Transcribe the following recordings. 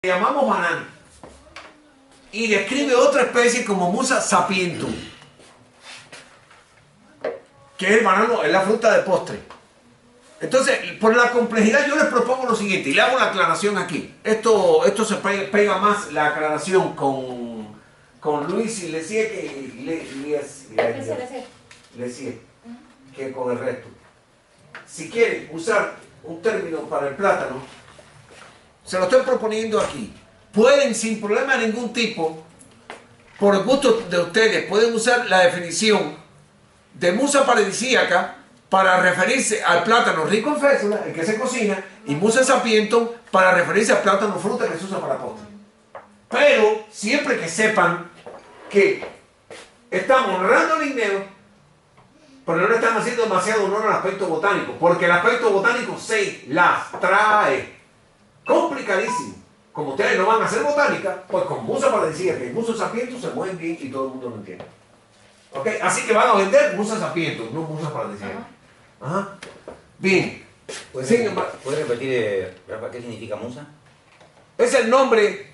llamamos banano y describe otra especie como Musa sapientum, que es el banano, es la fruta de postre. Entonces, por la complejidad, yo les propongo lo siguiente, y le hago la aclaración aquí. Esto se pega más la aclaración con Luis y Lesier que con el resto. Si quieren usar un término para el plátano, se lo estoy proponiendo aquí. Pueden, sin problema de ningún tipo, por el gusto de ustedes, pueden usar la definición de musa paradisíaca para referirse al plátano rico en fécula, el que se cocina, y Musa sapientum para referirse al plátano fruta que se usa para postre. Pero siempre que sepan que están honrando al ligneo, pero no le están haciendo demasiado honor al aspecto botánico, porque el aspecto botánico se las trae. Complicadísimo. Como ustedes no van a hacer botánica, pues con Musa paradisíaca y Musa sapientum se mueven bien y todo el mundo lo entiende. ¿Ok? Así que van a vender Musa sapientum, no Musa paradisíaca. Ajá. Bien. ¿Puede repetir, Rafa, qué significa Musa? Es el nombre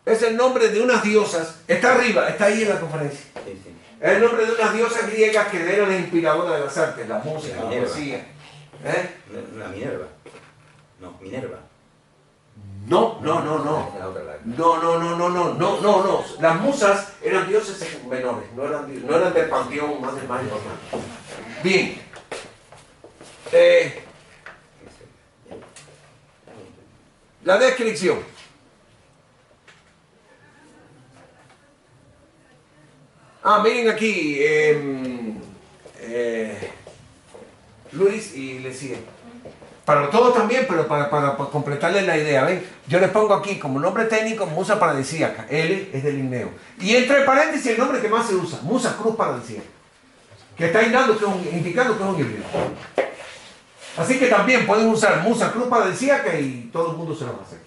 de unas diosas. Está arriba, está ahí en la conferencia. Sí, sí. Es el nombre de unas diosas griegas que eran las inspiradoras de las artes, la música, la poesía. La Minerva. No, Minerva. No. Las musas eran dioses menores, no eran del panteón más importante. Bien. La descripción. Miren aquí, Luis y Lesier. Para todos también, pero para completarles la idea, ¿ven? Yo les pongo aquí como nombre técnico Musa paradisíaca. L es del ligneo. Y entre paréntesis el nombre que más se usa, Musa cruz paradisíaca. Que está indicando que es un híbrido. Así que también pueden usar Musa cruz paradisíaca y todo el mundo se lo va a hacer.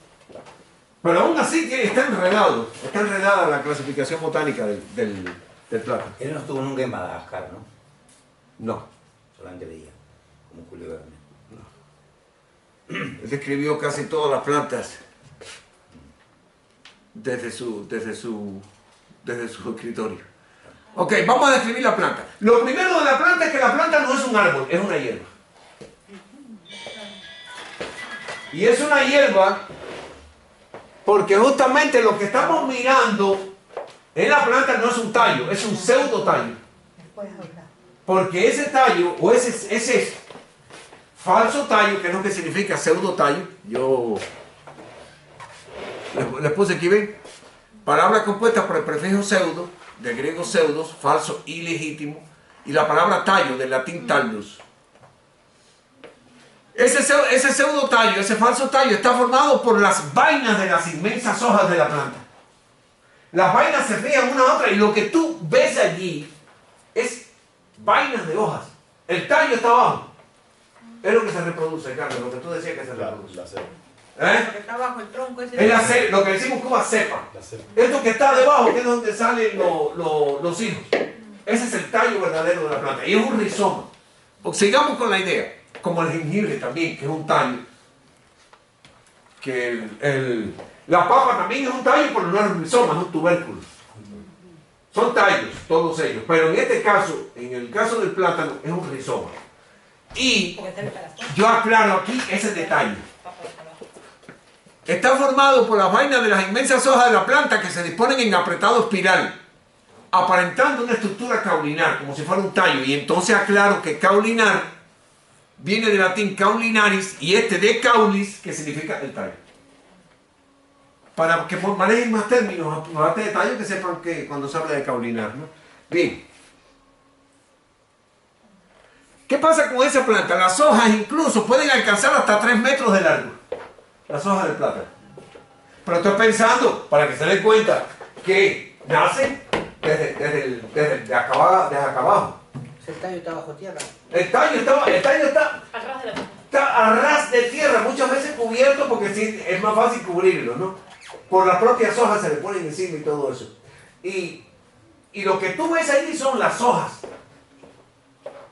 Pero aún así está enredada la clasificación botánica del plátano. Él no estuvo nunca en Madagascar, ¿no? No. Solamente leía, como Julio Verne. Él describió casi todas las plantas desde su escritorio. Ok, vamos a describir la planta. Lo primero de la planta es que la planta no es un árbol, es una hierba. Y es una hierba porque justamente lo que estamos mirando en la planta no es un tallo, es un pseudo tallo. Porque ese tallo, o ese falso tallo, que es lo que significa pseudo tallo, yo les puse aquí, ven, palabra compuesta por el prefijo pseudo, del griego pseudos, falso, ilegítimo, y la palabra tallo, del latín tallus. Ese pseudo tallo, ese falso tallo, está formado por las vainas de las inmensas hojas de la planta. Las vainas se fijan una a otra y lo que tú ves allí es vainas de hojas. El tallo está abajo. Es lo que se reproduce, Carlos, lo que tú decías que se reproduce. La cepa. Lo que está bajo el tronco ese. Es la cepa, lo que decimos como cepa. Esto que está debajo, que es donde salen los hijos. Ese es el tallo verdadero de la planta. Y es un rizoma. Sigamos con la idea. Como el jengibre también, que es un tallo. Que la papa también es un tallo, pero no es un rizoma, es un tubérculo. Son tallos, todos ellos. Pero en este caso, en el caso del plátano, es un rizoma. Y yo aclaro aquí ese detalle. Está formado por las vainas de las inmensas hojas de la planta que se disponen en apretado espiral, aparentando una estructura caulinar, como si fuera un tallo. Y entonces aclaro que caulinar viene del latín caulinaris y de caulis, que significa el tallo. Para que manejen más términos, aparte de tallo, que sepan que cuando se habla de caulinar, ¿no? Bien. ¿Qué pasa con esa planta? Las hojas incluso pueden alcanzar hasta 3 metros de largo. Las hojas del plátano. Pero estoy pensando, para que se den cuenta, que nacen desde acá abajo. El tallo está bajo tierra. El tallo está a ras de tierra, muchas veces cubierto porque sí, es más fácil cubrirlo, ¿no? Por las propias hojas se le ponen encima y todo eso. Y lo que tú ves allí son las hojas.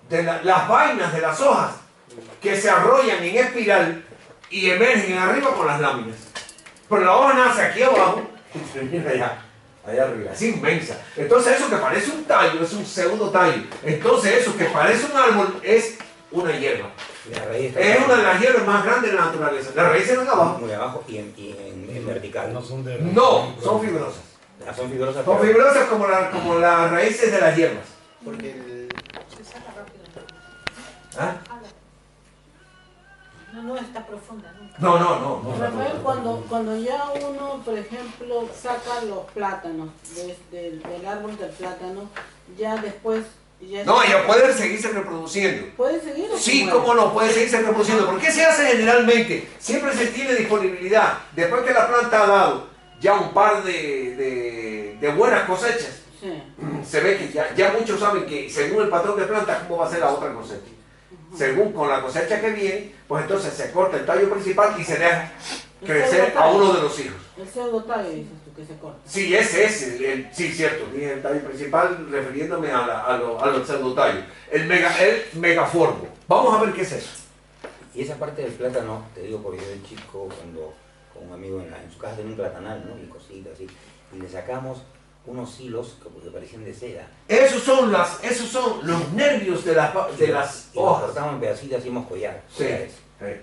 Las vainas de las hojas que se arrollan en espiral y emergen arriba con las láminas. Pero la hoja nace aquí abajo y termina allá arriba. Es inmensa. Entonces eso que parece un tallo es un pseudo tallo. Entonces eso que parece un árbol es una hierba. La raíz está Es una de las hierbas más grandes de la naturaleza. Las raíces van abajo. muy abajo y en vertical. No son de... No, son fibrosas. Ah, son fibrosas. Son pero- fibrosas como las raíces de las hierbas. Porque el... Se saca rápido. ¿Ah? No está profunda, ¿no? No. Rafael, cuando ya uno, por ejemplo, saca los plátanos del árbol del plátano, ya después... No, ella puede seguirse reproduciendo. ¿Puede seguir o se Sí, muere? cómo no, puede seguirse reproduciendo. ¿Por qué se hace generalmente? Siempre se tiene disponibilidad. Después que la planta ha dado ya un par de buenas cosechas, Sí. se ve que ya muchos saben que según el patrón de planta, cómo va a ser la otra cosecha. Según con la cosecha que viene, pues entonces se corta el tallo principal y se deja crecer a uno de los hijos. El pseudo tallo, dices tú, que se corta. Sí, ese es, sí, cierto, dije el tallo principal refiriéndome a los pseudotallos. El megaforbo. Vamos a ver qué es eso. Y esa parte del plátano, te digo porque yo de chico, cuando con un amigo en su casa tenía un platanal, ¿no? Y cositas así, y le sacamos unos hilos que parecían de seda. Esos son los nervios de las Y los hojas. cortamos en pedacitos y hacíamos collares,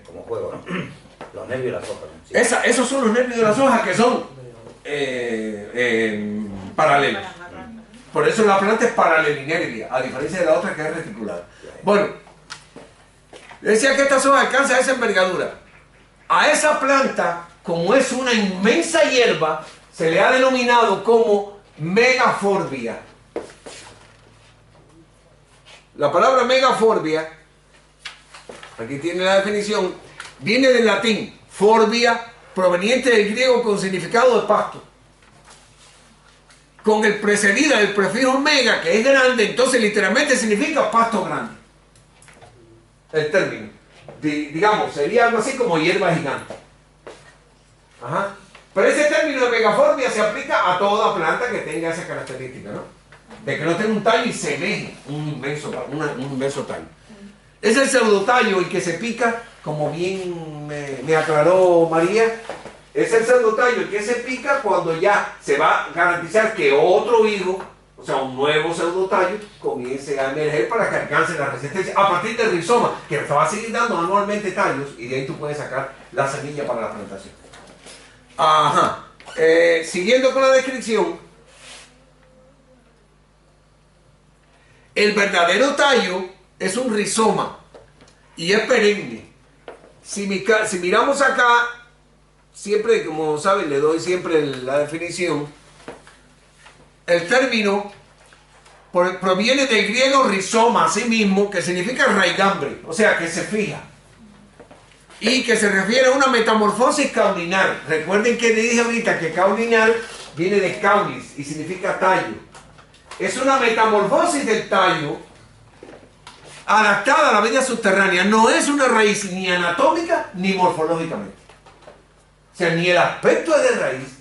como juego, ¿no? Los nervios de las hojas, ¿no? Sí. Esos son los nervios de las hojas que son paralelos. Por eso la planta es paralelinervia, a diferencia de la otra que es reticulada. Bueno, decía que estas hojas alcanzan esa envergadura. A esa planta, como es una inmensa hierba, se le ha denominado como megaforbia. La palabra megaforbia, aquí tiene la definición, viene del latín forbia, proveniente del griego con significado de pasto. Con el precedida del prefijo mega, que es grande, entonces literalmente significa pasto grande. El término. Digamos, sería algo así como hierba gigante. Ajá. Pero ese término de megaforbia se aplica a toda planta que tenga esa característica, ¿no? De que no tenga un tallo y semeje un inmenso tallo. Es el pseudotallo el que se pica, como bien me aclaró María. Es el pseudotallo el que se pica cuando ya se va a garantizar que otro hijo, o sea, un nuevo pseudotallo, comience a emerger para que alcance la resistencia a partir del rizoma, que te va a seguir dando anualmente tallos y de ahí tú puedes sacar la semilla para la plantación. Ajá. Siguiendo con la descripción, el verdadero tallo es un rizoma y es perenne. Si miramos acá, siempre, como saben, le doy siempre la definición. El término proviene del griego rizoma, así mismo, que significa raigambre, o sea, que se fija. Y que se refiere a una metamorfosis caulinal. Recuerden que le dije ahorita que caulinal viene de caulis y significa tallo. Es una metamorfosis del tallo adaptada a la vida subterránea. No es una raíz ni anatómica ni morfológicamente. O sea, ni el aspecto es de raíz,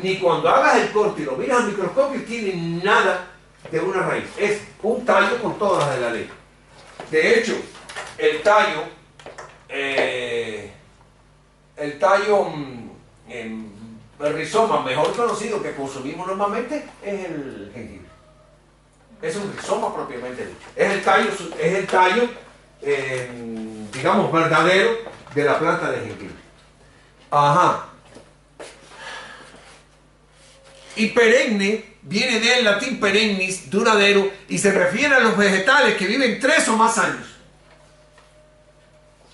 ni cuando hagas el corte y lo miras al microscopio tiene nada de una raíz. Es un tallo con todas las de la ley. De hecho, el tallo, el rizoma mejor conocido que consumimos normalmente es el jengibre. Es un rizoma propiamente dicho. Es el tallo, digamos, verdadero de la planta de jengibre. Ajá. Y perenne viene del latín perennis, duradero, y se refiere a los vegetales que viven 3 o más años.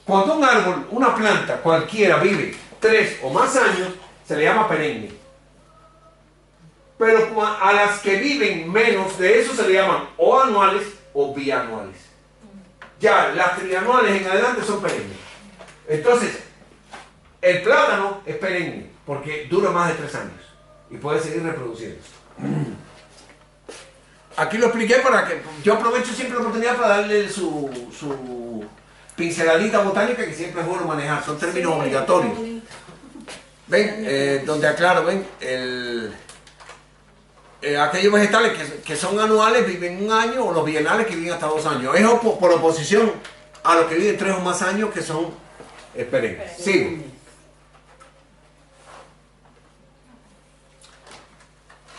Cuando un árbol, una planta cualquiera vive 3 o más años, se le llama perenne. Pero a las que viven menos de eso se le llaman o anuales o bianuales. Ya las trianuales en adelante son perennes. Entonces, el plátano es perenne porque dura más de 3 años y puede seguir reproduciéndose. Aquí lo expliqué para que yo aprovecho siempre la oportunidad para darle su pinceladita botánica, que siempre es bueno manejar, son términos obligatorios. Ven, donde aclaro, ven, aquellos vegetales que son anuales viven 1 año, o los bienales que viven hasta 2 años. Es por oposición a los que viven 3 o más años, que son perennes. Sigo.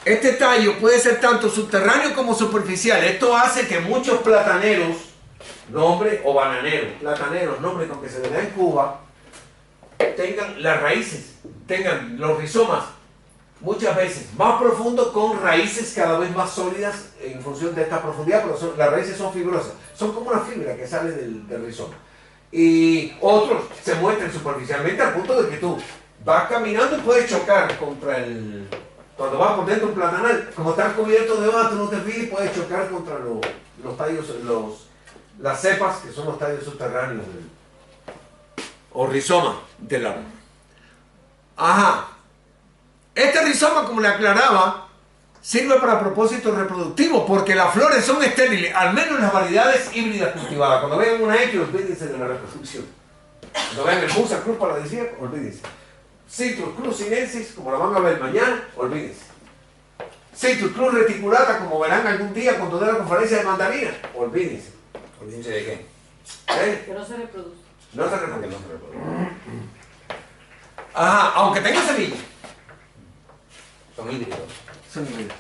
Este tallo puede ser tanto subterráneo como superficial. Esto hace que muchos plataneros, nombre o bananeros, plataneros, nombre con que se le da en Cuba, tengan las raíces, tengan los rizomas muchas veces más profundos con raíces cada vez más sólidas en función de esta profundidad, pero las raíces son fibrosas, son como una fibra que sale del rizoma. Y otros se muestran superficialmente al punto de que tú vas caminando y puedes chocar contra el... Cuando vas por dentro de un platanal, como están cubiertos de hojas, tú no te fijas y puedes chocar contra los tallos, las cepas, que son los tallos subterráneos o rizoma del árbol. Ajá. Este rizoma, como le aclaraba, sirve para propósitos reproductivos porque las flores son estériles, al menos las variedades híbridas cultivadas. Cuando vean una X, olvídense de la reproducción. Cuando vean el Musa Cruz paradisíaco, olvídense. Citrus Cruz sinensis, como la van a ver mañana, olvídense. Citrus Cruz reticulata, como verán algún día cuando dé la conferencia de mandarina, olvídense. ¿Olvídense de qué? Que no se reproduce. No se Que reproduce. no se reproduce. Ajá, aunque tenga semillas. Son híbridos. Son híbridos.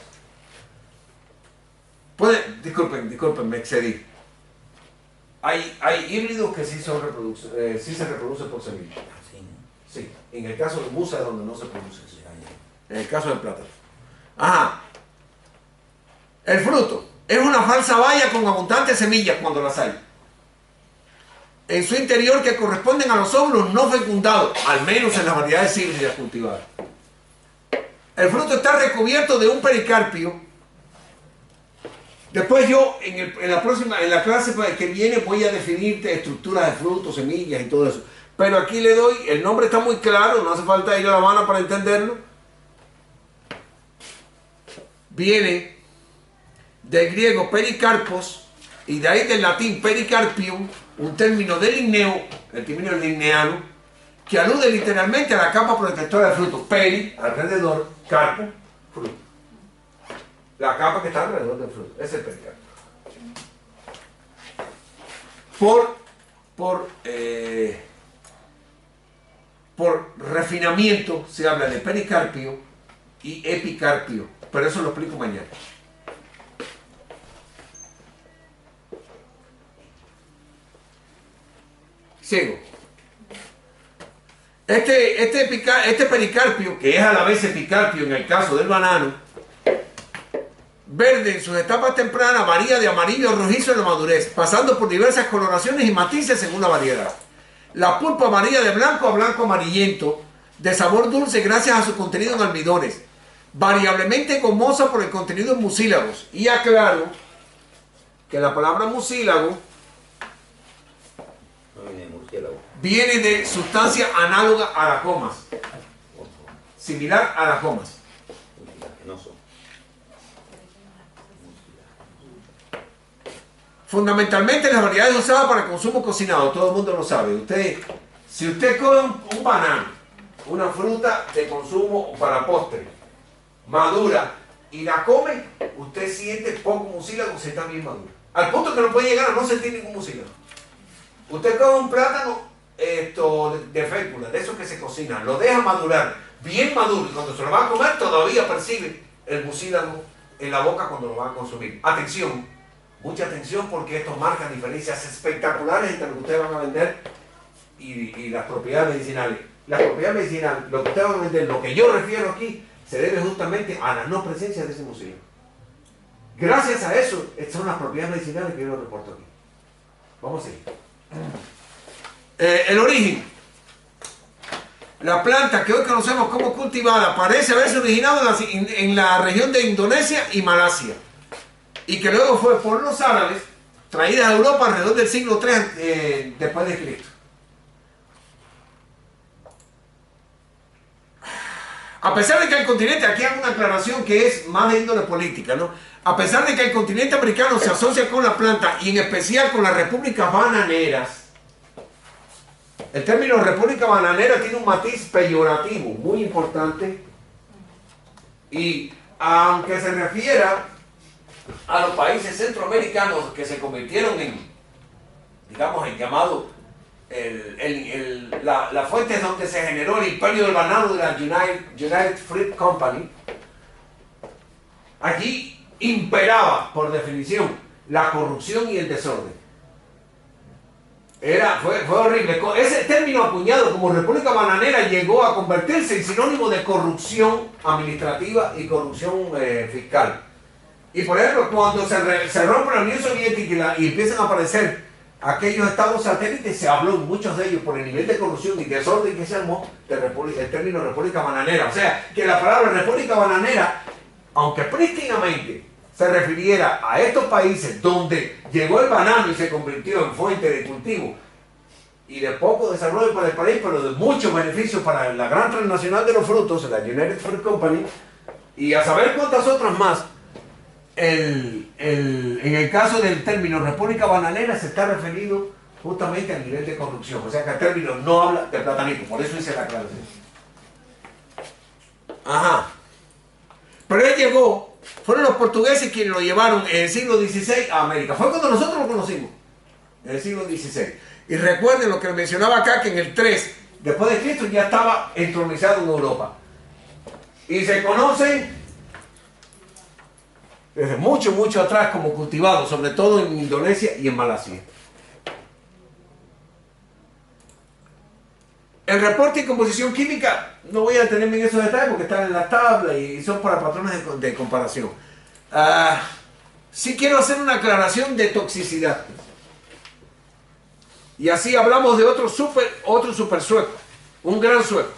Disculpen, me excedí. Hay híbridos que sí se reproducen por semillas. Así, ¿no? Sí, en el caso de musa es donde no se produce. Ya, ya. En el caso del plátano. Ajá. El fruto es una falsa baya con abundantes semillas cuando las hay. En su interior que corresponden a los óvulos no fecundados, al menos en las variedades híbridas cultivadas. El fruto está recubierto de un pericarpio. Después yo, en la clase que viene, voy a definirte estructuras de frutos, semillas y todo eso. Pero aquí le doy, el nombre está muy claro, no hace falta ir a La Habana para entenderlo. Viene del griego pericarpos y de ahí del latín pericarpium, un término de Linneo, el término linneano, que alude literalmente a la capa protectora del fruto. Peri, alrededor, carpo, fruto. La capa que está alrededor del fruto, ese es el pericarpio. Por refinamiento se habla de pericarpio y epicarpio, pero eso lo explico mañana. Sigo. Este pericarpio, que es a la vez epicarpio en el caso del banano, verde en sus etapas tempranas, varía de amarillo a rojizo en la madurez, pasando por diversas coloraciones y matices según la variedad. La pulpa varía de blanco a blanco amarillento, de sabor dulce gracias a su contenido en almidones, variablemente gomosa por el contenido en mucílagos. Y aclaro que la palabra mucílago No viene de murciélago. viene de sustancia análoga a las gomas, similar a las gomas. Mucilagenoso. Fundamentalmente las variedades usadas para el consumo cocinado, todo el mundo lo sabe. Si usted come un banano, una fruta de consumo para postre, madura, y la come, usted siente poco mucílago si está bien madura. Al punto que no puede llegar a no sentir ningún mucílago. Usted come un plátano de fécula, de esos que se cocinan, lo deja madurar, bien maduro, y cuando se lo va a comer todavía percibe el mucílago en la boca cuando lo va a consumir. Atención, mucha atención, porque esto marca diferencias espectaculares entre lo que ustedes van a vender y las propiedades medicinales. Las propiedades medicinales, lo que ustedes van a vender, lo que yo refiero aquí, se debe justamente a la no presencia de ese mucílago. Gracias a eso, estas son las propiedades medicinales que yo reporto aquí. Vamos a seguir. El origen. La planta que hoy conocemos como cultivada parece haberse originado en la región de Indonesia y Malasia, y que luego fue por los árabes traída a Europa alrededor del siglo III después de Cristo. A pesar de que el continente, aquí hago una aclaración que es más de índole política, ¿no? A pesar de que el continente americano se asocia con la planta y en especial con las repúblicas bananeras, el término república bananera tiene un matiz peyorativo muy importante, y aunque se refiera a los países centroamericanos que se convirtieron en, digamos, el llamado, la fuente donde se generó el imperio del banano de la United Fruit Company, allí imperaba, por definición, la corrupción y el desorden. Fue horrible. Ese término acuñado como República Bananera llegó a convertirse en sinónimo de corrupción administrativa y corrupción fiscal. Y por ejemplo, cuando se rompe la Unión Soviética y empiezan a aparecer aquellos estados satélites, se habló en muchos de ellos por el nivel de corrupción y desorden que se armó el término República Bananera. O sea, que la palabra República Bananera, aunque prístinamente se refiriera a estos países donde llegó el banano y se convirtió en fuente de cultivo y de poco desarrollo para el país, pero de muchos beneficios para la gran transnacional de los frutos, la United Fruit Company, y a saber cuántas otras más, en el caso del término República Bananera se está referido justamente al nivel de corrupción. O sea que el término no habla de platanito, por eso hice la aclaración. Ajá. Pero él llegó, fueron los portugueses quienes lo llevaron en el siglo XVI a América. Fue cuando nosotros lo conocimos, en el siglo XVI. Y recuerden lo que mencionaba acá, que en el 3, después de Cristo, ya estaba entronizado en Europa. Y se conoce desde mucho, mucho atrás como cultivado, sobre todo en Indonesia y en Malasia. El reporte y composición química, no voy a detenerme en esos detalles porque están en la tabla y son para patrones de comparación. Sí quiero hacer una aclaración de toxicidad. Y así hablamos de otro super sueco, un gran sueco.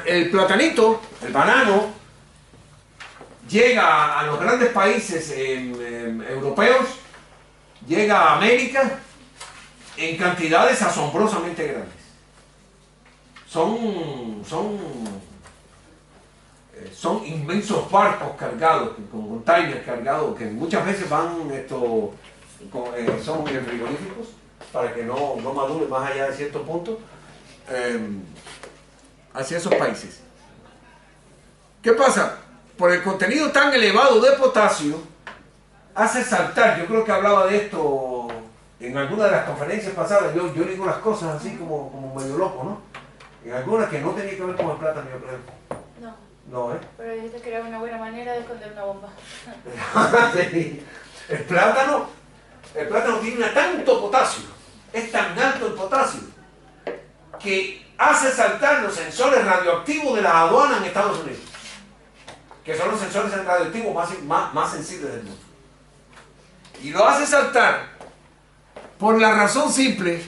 El platanito, el banano, llega a los grandes países europeos, llega a América en cantidades asombrosamente grandes. Son inmensos barcos cargados, con containers cargados, que muchas veces son frigoríficos para que no madure más allá de cierto punto, hacia esos países. ¿Qué pasa? Por el contenido tan elevado de potasio, hace saltar, yo creo que hablaba de esto en alguna de las conferencias pasadas, yo digo las cosas así como medio loco, ¿no? En algunas que no tenía que ver con el plátano, yo creo. No, ¿eh? Pero dijiste que era una buena manera de esconder una bomba. Sí. El plátano tiene tanto potasio, es tan alto el potasio, que hace saltar los sensores radioactivos de la aduana en Estados Unidos, que son los sensores radioactivos más sensibles del mundo. Y lo hace saltar por la razón simple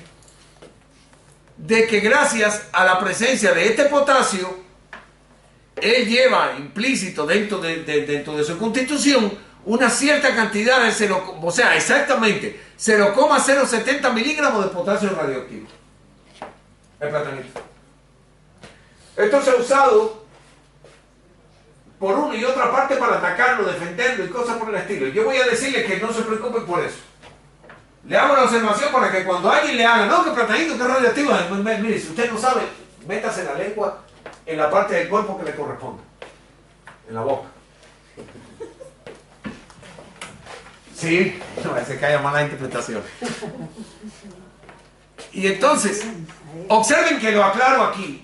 de que gracias a la presencia de este potasio, él lleva implícito dentro de su constitución una cierta cantidad de exactamente 0,070 miligramos de potasio radioactivo. El platanito. Esto se ha usado por una y otra parte para atacarlo, defenderlo y cosas por el estilo. Yo voy a decirle que no se preocupen por eso. Le hago la observación para que cuando alguien le haga, no, que platanito, que radioactivo, mire, si usted no sabe, métase la lengua en la parte del cuerpo que le corresponde, en la boca. Sí, no, ese que haya mala interpretación. Y entonces, observen que lo aclaro aquí.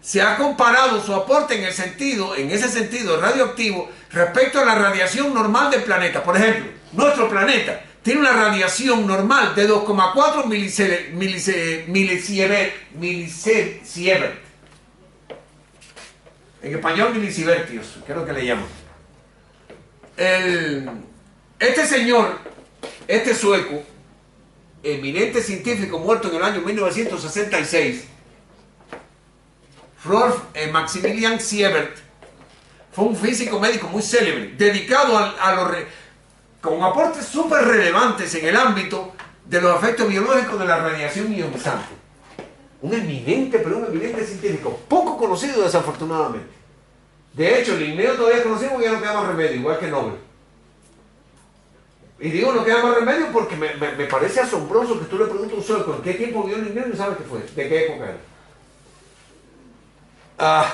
Se ha comparado su aporte en ese sentido radioactivo respecto a la radiación normal del planeta. Por ejemplo, nuestro planeta tiene una radiación normal de 2,4 milisieverts. En español, milisievertios, creo que le llaman. Este señor, este sueco, eminente científico muerto en el año 1966, Rolf Maximilian Sievert, fue un físico médico muy célebre, dedicado con aportes súper relevantes en el ámbito de los efectos biológicos de la radiación ionizante. Un eminente científico, poco conocido desafortunadamente. De hecho, Linneo todavía es conocido porque ya no queda más remedio, igual que Nobel. Y digo no queda más remedio porque me parece asombroso que tú le preguntes a un sueco en qué tiempo vivió Linneo y no sabes qué fue, de qué época era.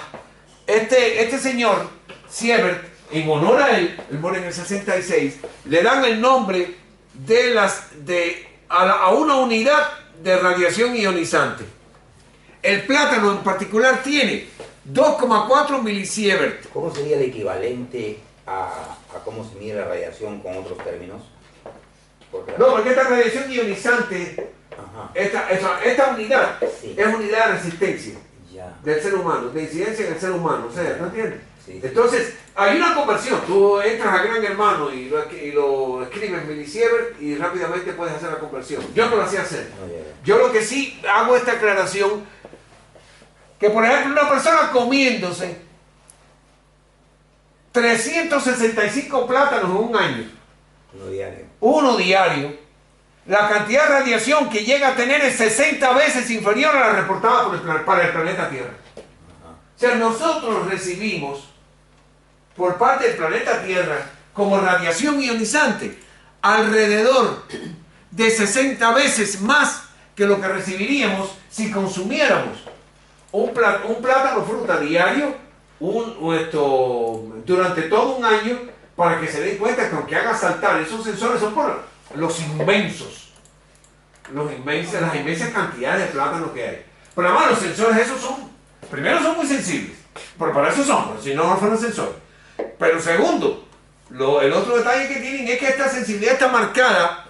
Este señor, Sievert, en honor a él muere en el 66, le dan el nombre a una unidad de radiación ionizante. el plátano en particular tiene 2,4 milisievert. ¿Cómo sería el equivalente a cómo se mide la radiación con otros términos? No, porque esta radiación ionizante, esta unidad sí. es unidad de resistencia Ya. del ser humano, de incidencia en el ser humano, o sea, ¿no entiendes? Sí. Entonces, hay una conversión, tú entras a Gran Hermano y lo escribes en milisievert y rápidamente puedes hacer la conversión. Yo no lo hacía hacer. No, ya. Yo lo que sí hago esta aclaración, que por ejemplo una persona comiéndose 365 plátanos en un año, uno diario, la cantidad de radiación que llega a tener es 60 veces inferior a la reportada para el planeta Tierra. O sea, nosotros recibimos por parte del planeta Tierra como radiación ionizante alrededor de 60 veces más que lo que recibiríamos si consumiéramos un plátano fruta diario durante todo un año, para que se den cuenta que aunque haga saltar, esos sensores son por las inmensas cantidades de plátano que hay. Pero además los sensores esos primero son muy sensibles, pero para eso son, si no fueron sensores. Pero segundo, el otro detalle que tienen es que esta sensibilidad está marcada,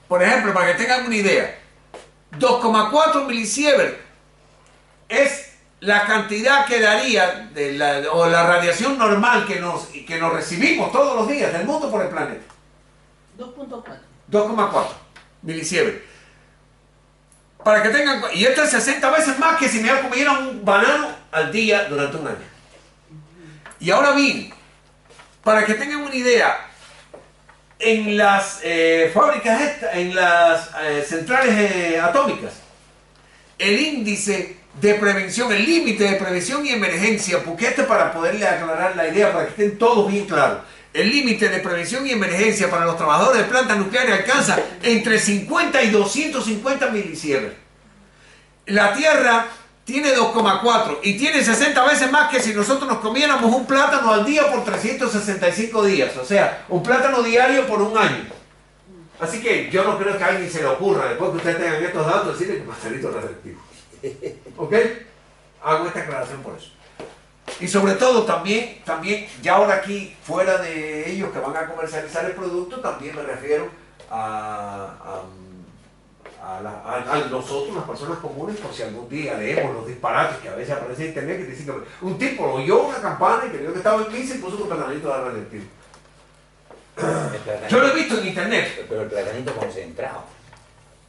por ejemplo, para que tengan una idea, 2,4 milisievert es la cantidad que daría la radiación normal que nos recibimos todos los días del mundo por el planeta. 2.4. 2,4 milisievert. Para que tengan, y esto es 60 veces más que si me comiera un banano al día durante un año. Y ahora bien, para que tengan una idea, en las fábricas, en las centrales atómicas, el índice de prevención, el límite de prevención y emergencia, porque esto es para poderle aclarar la idea, para que estén todos bien claros. El límite de prevención y emergencia para los trabajadores de plantas nucleares alcanza entre 50 y 250 milisievert. La Tierra tiene 2,4 y tiene 60 veces más que si nosotros nos comiéramos un plátano al día por 365 días. O sea, un plátano diario por un año. Así que yo no creo que a alguien se le ocurra, después que ustedes tengan estos datos, decirle que pastelito radioactivo. ¿Ok? Hago esta aclaración por eso. Y sobre todo también ya ahora aquí, fuera de ellos que van a comercializar el producto, también me refiero a nosotros, las personas comunes, por si algún día leemos los disparates que a veces aparecen en internet, que dicen que un tipo oyó una campana y creyó que estaba en misa y puso un platanito de radioactivo. Yo lo he visto en internet. Pero el platanito concentrado.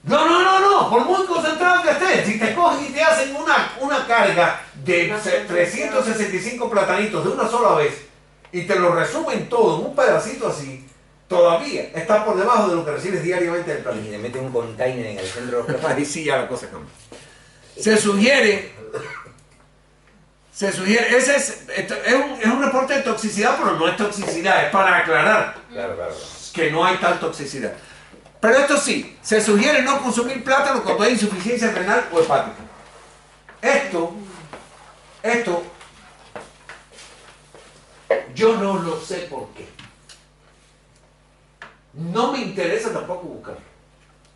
No, por muy concentrado que estés, si te cogen y te hacen una carga de 365 platanitos de una sola vez y te lo resumen todo en un pedacito así, todavía está por debajo de lo que recibes diariamente del Y planeta. le meten un container en el centro de los platanos. Ahí sí ya la cosa cambia. Se sugiere, ese es un reporte de toxicidad, pero no es toxicidad, es para aclarar Claro. que no hay tal toxicidad. Pero esto sí, se sugiere no consumir plátano cuando hay insuficiencia renal o hepática. Esto, yo no lo sé por qué. No me interesa tampoco buscarlo.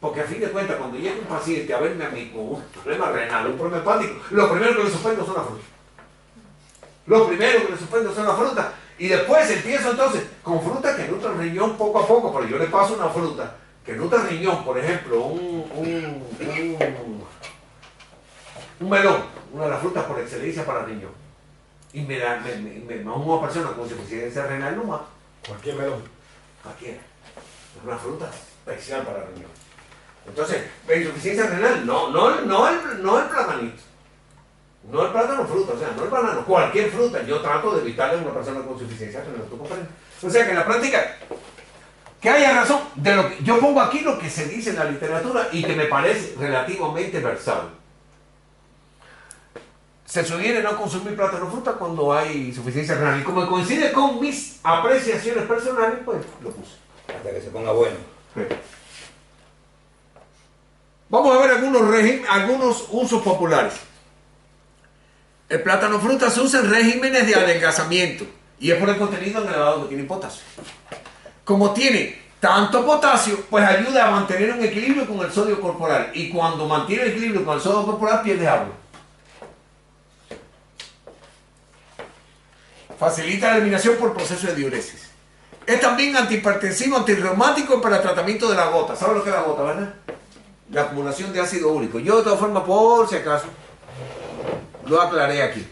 Porque a fin de cuentas, cuando llega un paciente a verme a mí con un problema renal, un problema hepático, lo primero que le suspendo son las frutas. Lo primero que le suspendo son las frutas. Y después empiezo entonces con frutas que nutren el riñón poco a poco, pero yo le paso una fruta que nutre el riñón, por ejemplo, un melón, una de las frutas por excelencia para el riñón. Y me una persona con insuficiencia renal no mata. Cualquier melón. Cualquiera. Es una fruta especial para el riñón. Entonces, la insuficiencia renal, no el platanito. No el plátano fruta, o sea, no el banano, cualquier fruta. Yo trato de evitarle a una persona con insuficiencia renal. ¿Tú comprendes? O sea que en la práctica, que haya razón de lo que yo pongo aquí, lo que se dice en la literatura y que me parece relativamente versado. Se sugiere no consumir plátano fruta cuando hay insuficiencia renal. Y como coincide con mis apreciaciones personales, pues lo puse. Hasta que se ponga bueno. Sí. Vamos a ver algunos usos populares. El plátano fruta se usa en regímenes de adelgazamiento y es por el contenido elevado que tiene potasio. Como tiene Tanto potasio, pues ayuda a mantener un equilibrio con el sodio corporal. Y cuando mantiene el equilibrio con el sodio corporal, pierde agua. Facilita la eliminación por proceso de diuresis. Es también antihipertensivo, antirreumático para tratamiento de la gota. ¿Sabes lo que es la gota, verdad? La acumulación de ácido úrico. Yo de todas formas, por si acaso, lo aclaré aquí.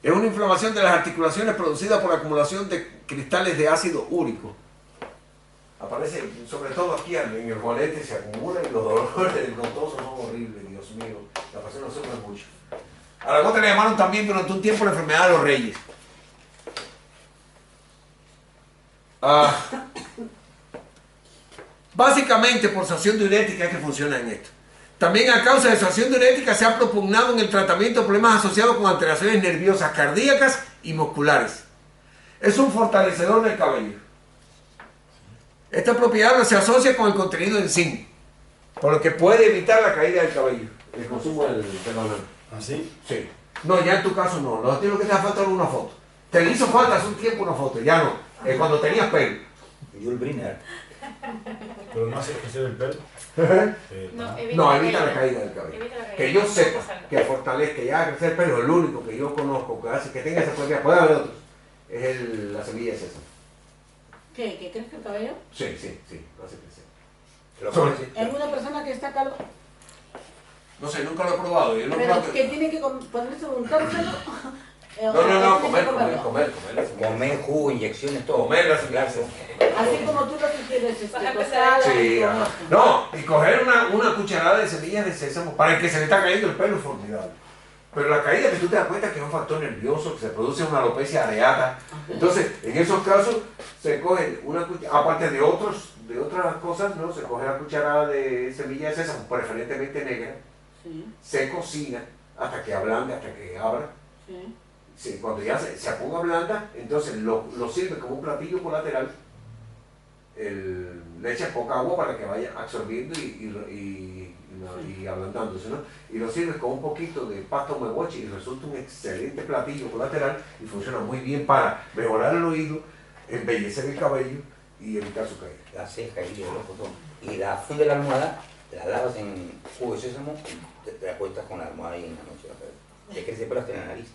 Es una inflamación de las articulaciones producida por la acumulación de cristales de ácido úrico. Aparece sobre todo aquí en el juanete, se acumula y los dolores del gotoso son horribles, Dios mío. La persona sufre mucho. A la gota le llamaron también durante un tiempo la enfermedad de los reyes. Básicamente por sanción diurética es que funciona en esto. También a causa de sanción diurética se ha propugnado en el tratamiento de problemas asociados con alteraciones nerviosas, cardíacas y musculares. Es un fortalecedor del cabello. Esta propiedad se asocia con el contenido en zinc, por lo que puede evitar la caída del cabello, el consumo del banano. ¿Ah, sí? Sí. No, ya en tu caso no. Lo que te hace falta es una foto. Te hizo falta hace un tiempo una foto, ya no. Cuando tenías pelo. Jules Briner. Pero no hace crecer el pelo. No, evita la caída del cabello. Que yo sepa que fortalezca, que haga crecer el pelo, el único que yo conozco que hace que tenga esa propiedad, puede haber otros, es la semilla de sésamo. ¿Qué? ¿Que crezca el cabello? Sí, lo hace crecer. ¿En una persona que está calva? No sé, nunca lo he probado. Yo no Pero creo que tiene que ponerse, untárselo. No, comer. Comer jugo, inyecciones, todo. Comer las semillas. Así como tú lo que quieres, Vas a empezar tostada Sí, y con ajá. esto. No, y coger una cucharada de semillas de sésamo para el que se le está cayendo el pelo es formidable. Pero la caída que tú te das cuenta que es un factor nervioso, que se produce una alopecia areata. Entonces, en esos casos se coge una cucharada, aparte de otras cosas, ¿no? Se coge la cucharada de semillas de sésamo, preferentemente negra, Sí, se cocina hasta que ablande, hasta que abra. sí. Sí, cuando ya se ponga blanda, entonces lo sirve como un platillo colateral. Le echa poca agua para que vaya absorbiendo y ablandándose, ¿no? Y lo sirves con un poquito de pasta huevoche y resulta un excelente platillo colateral y funciona muy bien para mejorar el oído, embellecer el cabello y evitar su caída. La ceja y el ojo. Y la funda de la almohada, la lavas en jugo de sésamo y te acuestas con la almohada ahí en la noche. Te crece pelo hasta en la nariz.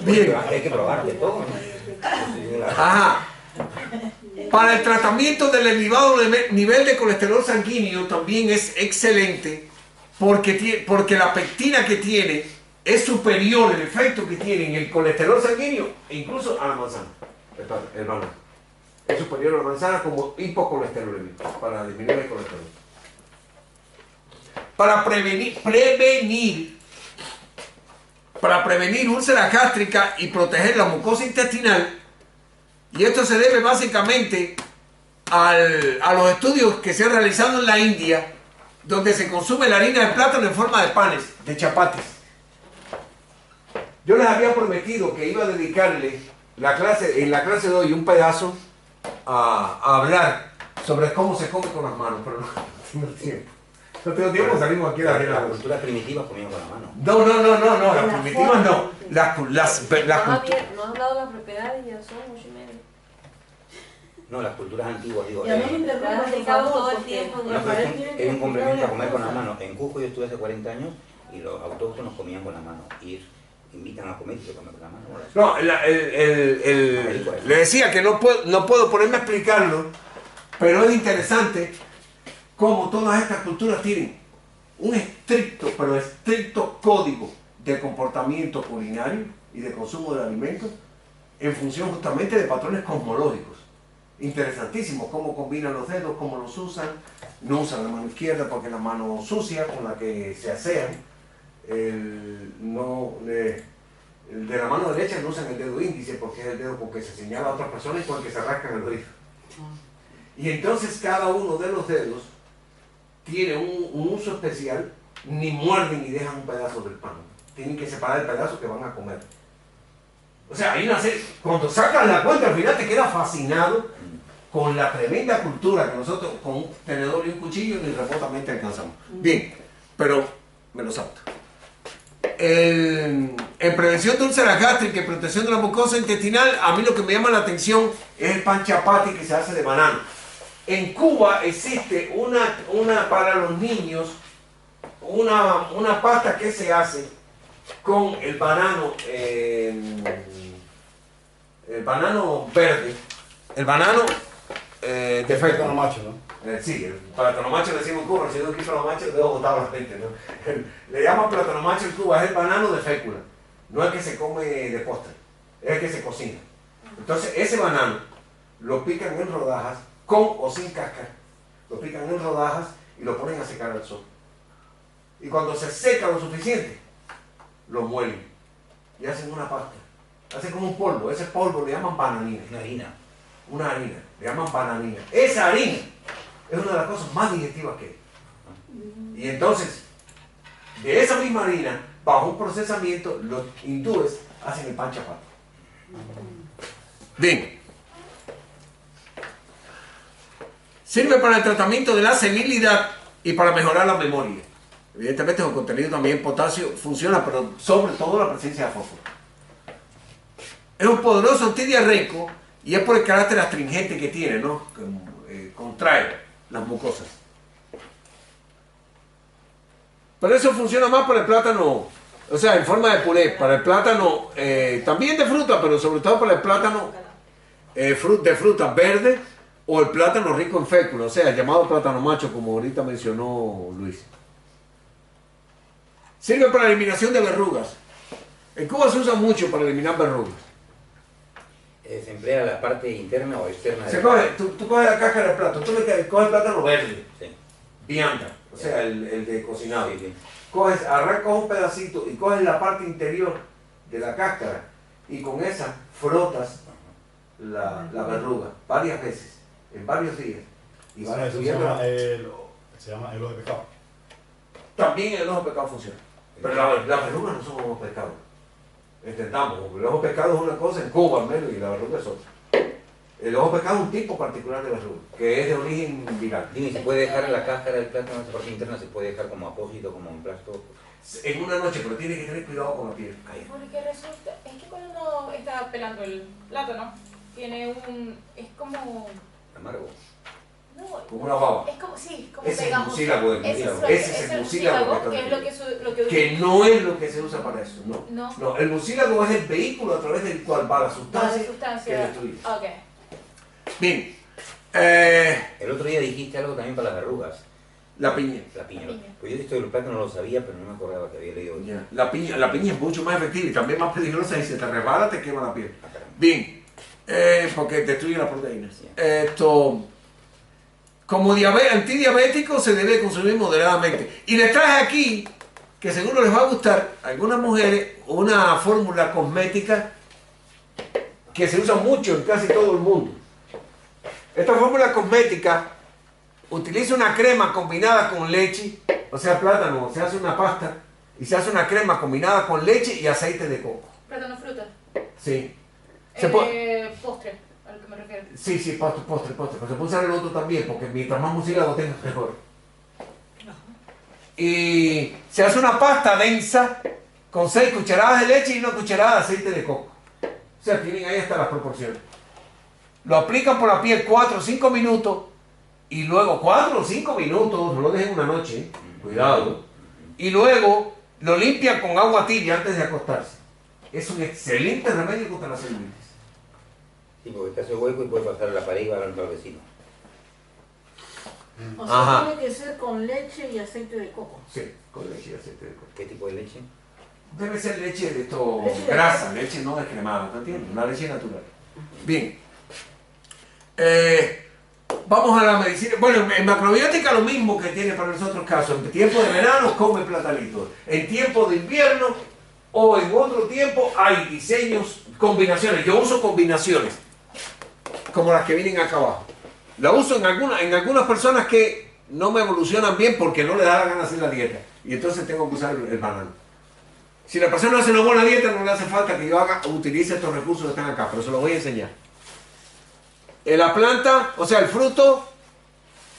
Bien. Hay que probar de todo, ¿no? Ajá. Para el tratamiento del elevado nivel de colesterol sanguíneo también es excelente porque la pectina que tiene es superior, el efecto que tiene en el colesterol sanguíneo e incluso a la manzana, el banano. Es superior a la manzana como hipocolesterolemia, para disminuir el colesterol. Para prevenir úlcera gástrica y proteger la mucosa intestinal. Y esto se debe básicamente a los estudios que se han realizado en la India, donde se consume la harina de plátano en forma de panes, de chapatis. Yo les había prometido que iba a dedicarle en la clase de hoy un pedazo a hablar sobre cómo se come con las manos, pero no tengo tiempo. No tengo tiempo, salimos aquí a la Las culturas primitivas comían con la mano. No, las primitivas no. No has hablado de las propiedades y ya son 8:30. No, las culturas antiguas, digo. Y a mí me interrumpas, por explicado favor, todo el porque tiempo, ¿no? Rafael Es tiene que un complemento a comer con la explicar mano. En Cusco yo estuve hace 40 años y los autóctonos comían con la mano. Y invitan a comer y se come con la mano. No, le decía que no puedo ponerme a explicarlo, pero es interesante cómo todas estas culturas tienen un estricto código de comportamiento culinario y de consumo de alimentos en función justamente de patrones cosmológicos. Interesantísimo cómo combinan los dedos, cómo los usan. No usan la mano izquierda porque es la mano sucia con la que se asean. El de la mano derecha no usan el dedo índice porque es el dedo con que se señala a otras personas y con el que se rascan el oído. Y entonces cada uno de los dedos tiene un uso especial, ni muerden ni dejan un pedazo del pan. Tienen que separar el pedazo que van a comer. O sea, cuando sacas la cuenta al final te quedas fascinado con la tremenda cultura que nosotros con un tenedor y un cuchillo ni remotamente alcanzamos. Bien, pero me lo salto. en prevención de úlceras gástricas y protección de la mucosa intestinal, a mí lo que me llama la atención es el pan chapati que se hace de banano. En Cuba existe para los niños, una pasta que se hace con el banano verde, el banano de Plátano fécula. macho, ¿no? Sí, el plátano macho le decimos en Cuba, si no aquí plátano macho le dejo botado a la gente, ¿no? Le llaman plátano macho en Cuba, es el banano de fécula, no es que se come de postre, es el que se cocina. Entonces ese banano lo pican en rodajas, con o sin cáscara, lo pican en rodajas y lo ponen a secar al sol. Y cuando se seca lo suficiente, lo muelen y hacen una pasta, hacen como un polvo, ese polvo le llaman bananina. Una harina, le llaman bananina. Esa harina es una de las cosas más digestivas que hay. Y entonces, de esa misma harina, bajo un procesamiento, los hindúes hacen el pan chapati. Bien. Sirve para el tratamiento de la senilidad y para mejorar la memoria. Evidentemente con contenido también en potasio funciona, pero sobre todo la presencia de fósforo. Es un poderoso antidiarreico y es por el carácter astringente que tiene, ¿no? Contrae las mucosas. Pero eso funciona más para el plátano, o sea, en forma de puré, para el plátano, también de fruta, pero sobre todo para el plátano de fruta verde o el plátano rico en fécula, o sea, el llamado plátano macho, como ahorita mencionó Luis. Sirve para la eliminación de verrugas. En Cuba se usa mucho para eliminar verrugas. ¿Se emplea la parte interna o externa? Tú coges la cáscara del plátano, tú le coges el plátano verde, Sí. vianda, o sea, el de cocinado. Sí, sí. Arrancas un pedacito y coges la parte interior de la cáscara y con esa frotas la verruga varias veces, en varios días. Y vas Eso se destruyendo llama el ojo de pescado. También el ojo de pescado funciona. Pero las verrugas no son ojos de pescado. Entendamos, el ojo de pescado es una cosa en Cuba al menos y la verruga es otra. El ojo de pescado es un tipo particular de verruga, que es de origen viral. Dime, ¿se puede dejar la cáscara del plátano, esa parte interna, se puede dejar como apósito, como en plástico? En una noche, pero tiene que tener cuidado con la piel. Porque resulta, es que cuando uno está pelando el plátano, tiene es como, Amargo. no, Como una baba. es como, sí, como Ese es el pegajoso. mucílago del Ese mucílago. es Ese es el mucílago que es lo que que no es lo que se usa para eso, no. No. No, el mucílago es el vehículo a través del cual va la la sustancia, que sustancia. destruye. Ok. Bien, El otro día dijiste algo también para las verrugas. la piña. La piña. La piña. Pues yo esto del plátano no lo sabía, pero no me acordaba que había leído eso. Ya. La piña es mucho más efectiva y también más peligrosa y si te resbala te quema la piel. Ah, caramba. Bien, porque destruye las proteínas. Sí. Como antidiabético se debe consumir moderadamente. Y les traje aquí, que seguro les va a gustar, a algunas mujeres, una fórmula cosmética que se usa mucho en casi todo el mundo. Esta fórmula cosmética utiliza una crema combinada con leche, o sea, plátano, se hace una pasta y se hace una crema combinada con leche y aceite de coco. Plátano fruta. Sí. Postre, a lo que me refiero. Sí, postre. Pero se puede usar el otro también, porque mientras más mucílago tenga, mejor. Y se hace una pasta densa con 6 cucharadas de leche y 1 cucharada de aceite de coco. O sea, tienen ahí hasta las proporciones. Lo aplican por la piel 4 o 5 minutos y luego 4 o 5 minutos, no lo dejen una noche, cuidado. Y luego lo limpian con agua tibia antes de acostarse. Es un excelente remedio contra la celulitis. Sí, porque te hace hueco y puede pasar a la pared y va a al vecino. O sea, Ajá. tiene que ser con leche y aceite de coco. Sí, con leche y aceite de coco. ¿Qué tipo de leche? Debe ser leche de esto, Leche de grasa, leche no descremada, ¿me entiendes? Una leche natural. Bien. Vamos a la medicina. Bueno, en macrobiótica lo mismo que tiene para los otros casos. En tiempo de verano come platanito. En tiempo de invierno o en otro tiempo hay diseños, combinaciones. Yo uso combinaciones, como las que vienen acá abajo. La uso en algunas personas que no me evolucionan bien porque no le da la gana hacer la dieta. Y entonces tengo que usar el banano. Si la persona hace una buena dieta, no le hace falta que yo utilice estos recursos que están acá, pero se los voy a enseñar. La planta, o sea, el fruto,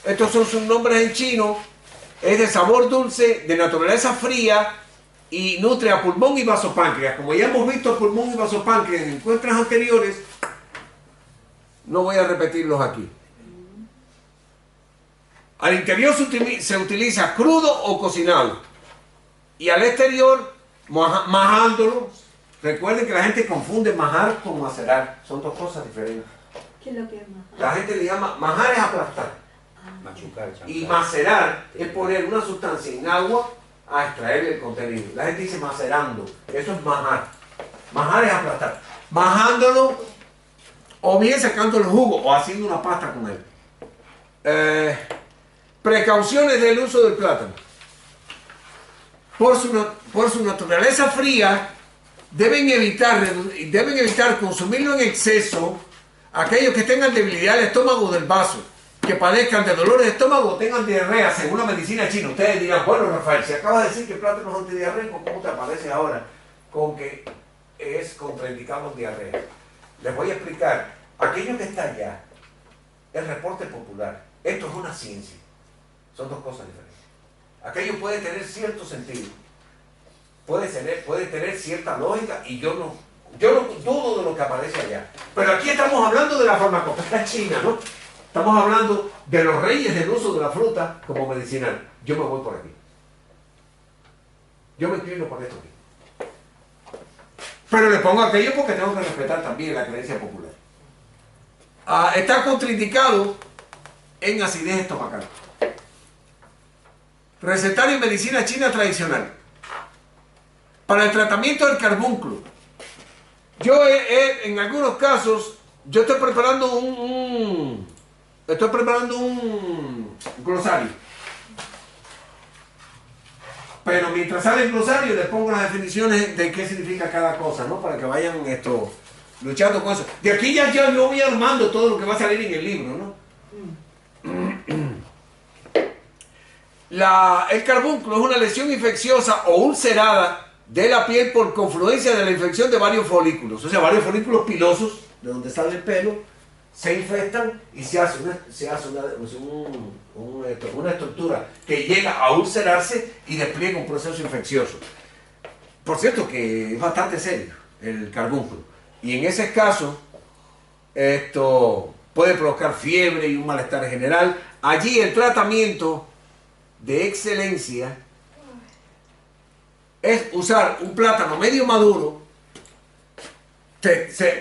estos son sus nombres en chino, es de sabor dulce, de naturaleza fría y nutre a pulmón y vasopáncreas. Como ya hemos visto pulmón y vasopáncreas en encuentros anteriores, no voy a repetirlos aquí. Al interior se utiliza crudo o cocinado. Y al exterior, majándolo. Recuerden que la gente confunde majar con macerar. Son dos cosas diferentes. ¿Qué es lo que es majar? La gente le llama, majar es aplastar. Machucar, chancar. Y macerar es poner una sustancia en agua a extraer el contenido. La gente dice macerando. Eso es majar. Majar es aplastar. Majándolo o bien sacando el jugo o haciendo una pasta con él. Precauciones del uso del plátano. Por su naturaleza fría, deben evitar consumirlo en exceso aquellos que tengan debilidad del estómago o del vaso, que padezcan de dolores de estómago o tengan diarrea, según la medicina china. Ustedes dirán, bueno, Rafael, si acabas de decir que el plátano es antidiarreico, ¿cómo te aparece ahora con que es contraindicado en diarrea? Les voy a explicar. Aquello que está allá, el reporte popular, esto es una ciencia. Son dos cosas diferentes. Aquello puede tener cierto sentido, puede tener cierta lógica, y yo no dudo de lo que aparece allá. Pero aquí estamos hablando de la farmacopea china, ¿no? Estamos hablando de los reyes del uso de la fruta como medicinal. Yo me voy por aquí. Yo me inclino por esto aquí. Pero le pongo aquello porque tengo que respetar también la creencia popular. Está contraindicado en acidez estomacal. Recetario en medicina china tradicional. Para el tratamiento del carbúnculo. Yo en algunos casos, yo estoy preparando un glosario. Pero mientras sale el glosario, le pongo las definiciones de qué significa cada cosa, ¿no? Para que vayan luchando con eso. De aquí ya yo voy armando todo lo que va a salir en el libro, ¿no? El carbúnculo es una lesión infecciosa o ulcerada de la piel por confluencia de la infección de varios folículos. O sea, varios folículos pilosos, de donde sale el pelo, se infestan y se hace una estructura que llega a ulcerarse y despliega un proceso infeccioso. Por cierto que es bastante serio el carbúnculo. Y en ese caso, esto puede provocar fiebre y un malestar general. Allí el tratamiento de excelencia es usar un plátano medio maduro,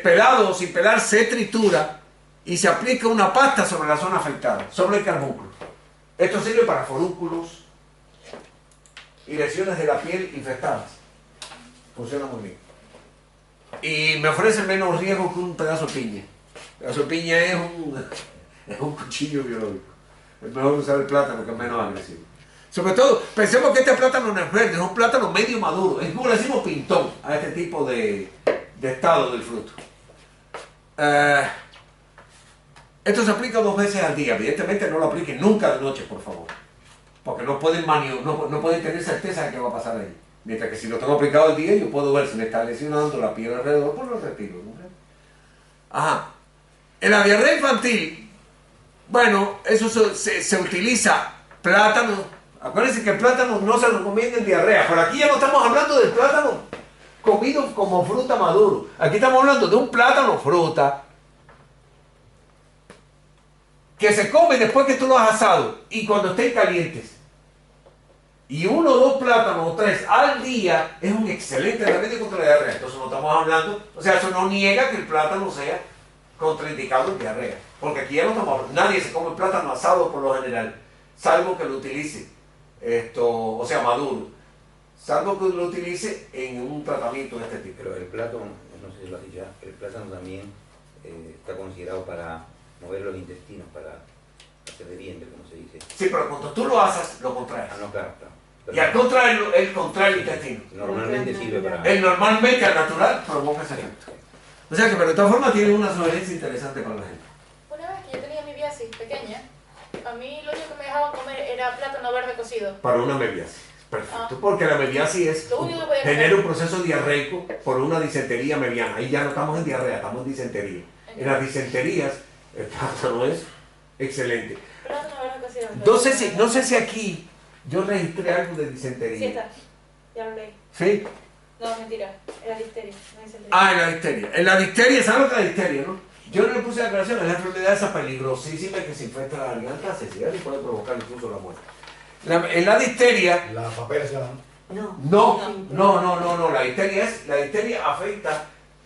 pelado o sin pelar, se tritura y se aplica una pasta sobre la zona afectada, sobre el carbúnculo. Esto sirve para forúnculos y lesiones de la piel infectadas. Funciona muy bien. Y me ofrece menos riesgo que un pedazo de piña. El pedazo de piña es un cuchillo biológico. Es mejor usar el plátano, que es menos agresivo. Sobre todo, pensemos que este plátano no es verde, es un plátano medio maduro. Es como le decimos pintón a este tipo de estado del fruto. Esto se aplica 2 veces al día. Evidentemente no lo apliquen nunca de noche, por favor. Porque no pueden tener certeza de qué va a pasar ahí. Mientras que si lo tengo aplicado el día, yo puedo ver si me está lesionando la piel alrededor, pues lo retiro, ¿no? Ajá. En la diarrea infantil, bueno, eso se utiliza plátano. Acuérdense que el plátano no se recomienda en diarrea. Pero aquí ya no estamos hablando del plátano comido como fruta maduro. Aquí estamos hablando de un plátano fruta que se come después que tú lo has asado y cuando estén calientes. Y 1 o 2 plátanos o 3 al día es un excelente remedio contra la diarrea. Entonces no estamos hablando, o sea, eso no niega que el plátano sea contraindicado en diarrea. Porque aquí ya no estamos hablando, nadie se come plátano asado por lo general, salvo que lo utilice, o sea, maduro, salvo que lo utilice en un tratamiento de este tipo. Pero el plátano, no sé si lo has dicho ya, el plátano también está considerado para mover los intestinos, para hacer de vientre, como se dice. Sí, pero cuando tú lo asas, lo contraes. Ah, no, claro, claro. Y al contrario, él contrae el intestino. Normalmente sirve para... Él normalmente, al natural, provoca ese efecto. O sea que, pero de todas formas, tiene una sugerencia interesante para la gente. Una vez que yo tenía mi viasis pequeña, a mí lo único que me dejaban comer era plátano verde cocido. Para una mebiasis. Perfecto, porque la mebiasis genera un proceso diarreico por una disentería mebiana. Ahí ya no estamos en diarrea, estamos en disentería. En las disenterías, el plátano es excelente. Plátano verde cocido. No sé si aquí yo registré algo de disentería. Sí está. Ya lo leí. ¿Sí? No, mentira. Era difteria. No es el Ah, en la difteria. En la difteria, ¿sabes lo que es la difteria, no? Yo no le puse aclaración, es la enfermedad esa peligrosísima que se infecta la garganta, cecilia y puede provocar incluso la muerte. En la difteria... La papel se llama. No, la difteria afecta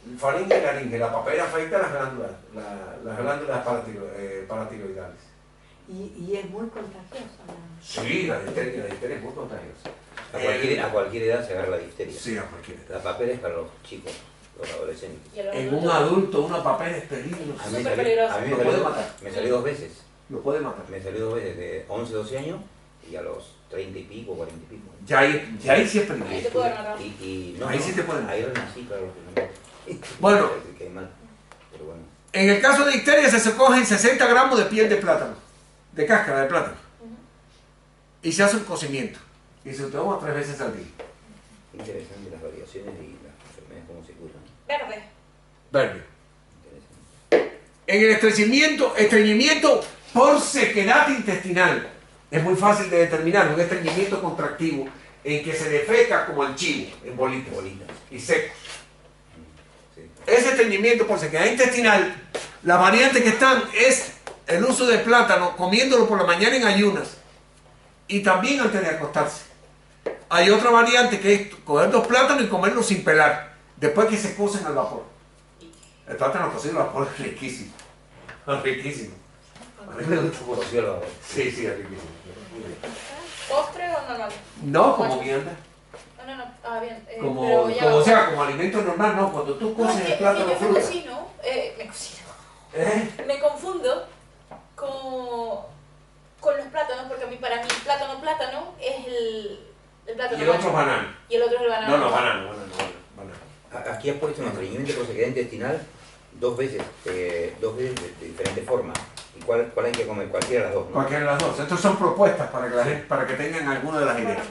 el faringe y laringe, la papera afecta las glándulas paratiroidales. Y es muy contagiosa. Sí, la difteria es muy contagiosa. A cualquier edad se agarra la difteria. Sí, a cualquier edad. La papel es para los chicos, los adolescentes. Y a los En adultos. un adulto una papera es peligrosa. A mí Súper peligroso. a mí Lo puede matar. me salió 2 veces. Lo puede matar. Me salió 2 veces, de 11, 12 años y a los 30 y pico, 40 y pico. Ya ahí sí es Ahí te peligroso. puede matar. No, Ahí sí te pueden. Ahí renací, claro. Bueno. Quedé mal. Pero bueno. En el caso de difteria se cogen 60 gramos de piel de plátano, de cáscara de plátano, y se hace un cocimiento. Y se toma 3 veces al día. Interesante las variaciones y las enfermedades, cómo se curan. Verde. Verde. Interesante. En el estreñimiento por sequedad intestinal. Es muy fácil de determinar un estreñimiento contractivo en que se defeca como el chivo, en bolitas y seco. Sí. Ese estreñimiento por sequedad intestinal, las variantes que están es el uso de plátano, comiéndolo por la mañana en ayunas y también antes de acostarse. Hay otra variante que es coger 2 plátanos y comerlos sin pelar, después que se cocen al vapor. El plátano cocido al vapor es riquísimo. Es riquísimo. A mí me gusta mucho. Cocido al vapor. Sí, es riquísimo. ¿Postre o normal? No como vianda. No. Ah, bien. Como, pero ya como va. o sea, como alimento normal, no. Cuando tú No, coces es el que plátano yo fruta. me confundo con los plátanos, porque para mí plátano es el plátano. Y el otro es banano. Y el otro es el banano. No, banano. Aquí has puesto un estreñimiento por sequedad intestinal 2 veces, de diferente forma. ¿Y cuál hay que comer? Cualquiera de las dos, ¿no? Cualquiera de las dos. Estas son propuestas para que, para que tengan alguna de las ideas.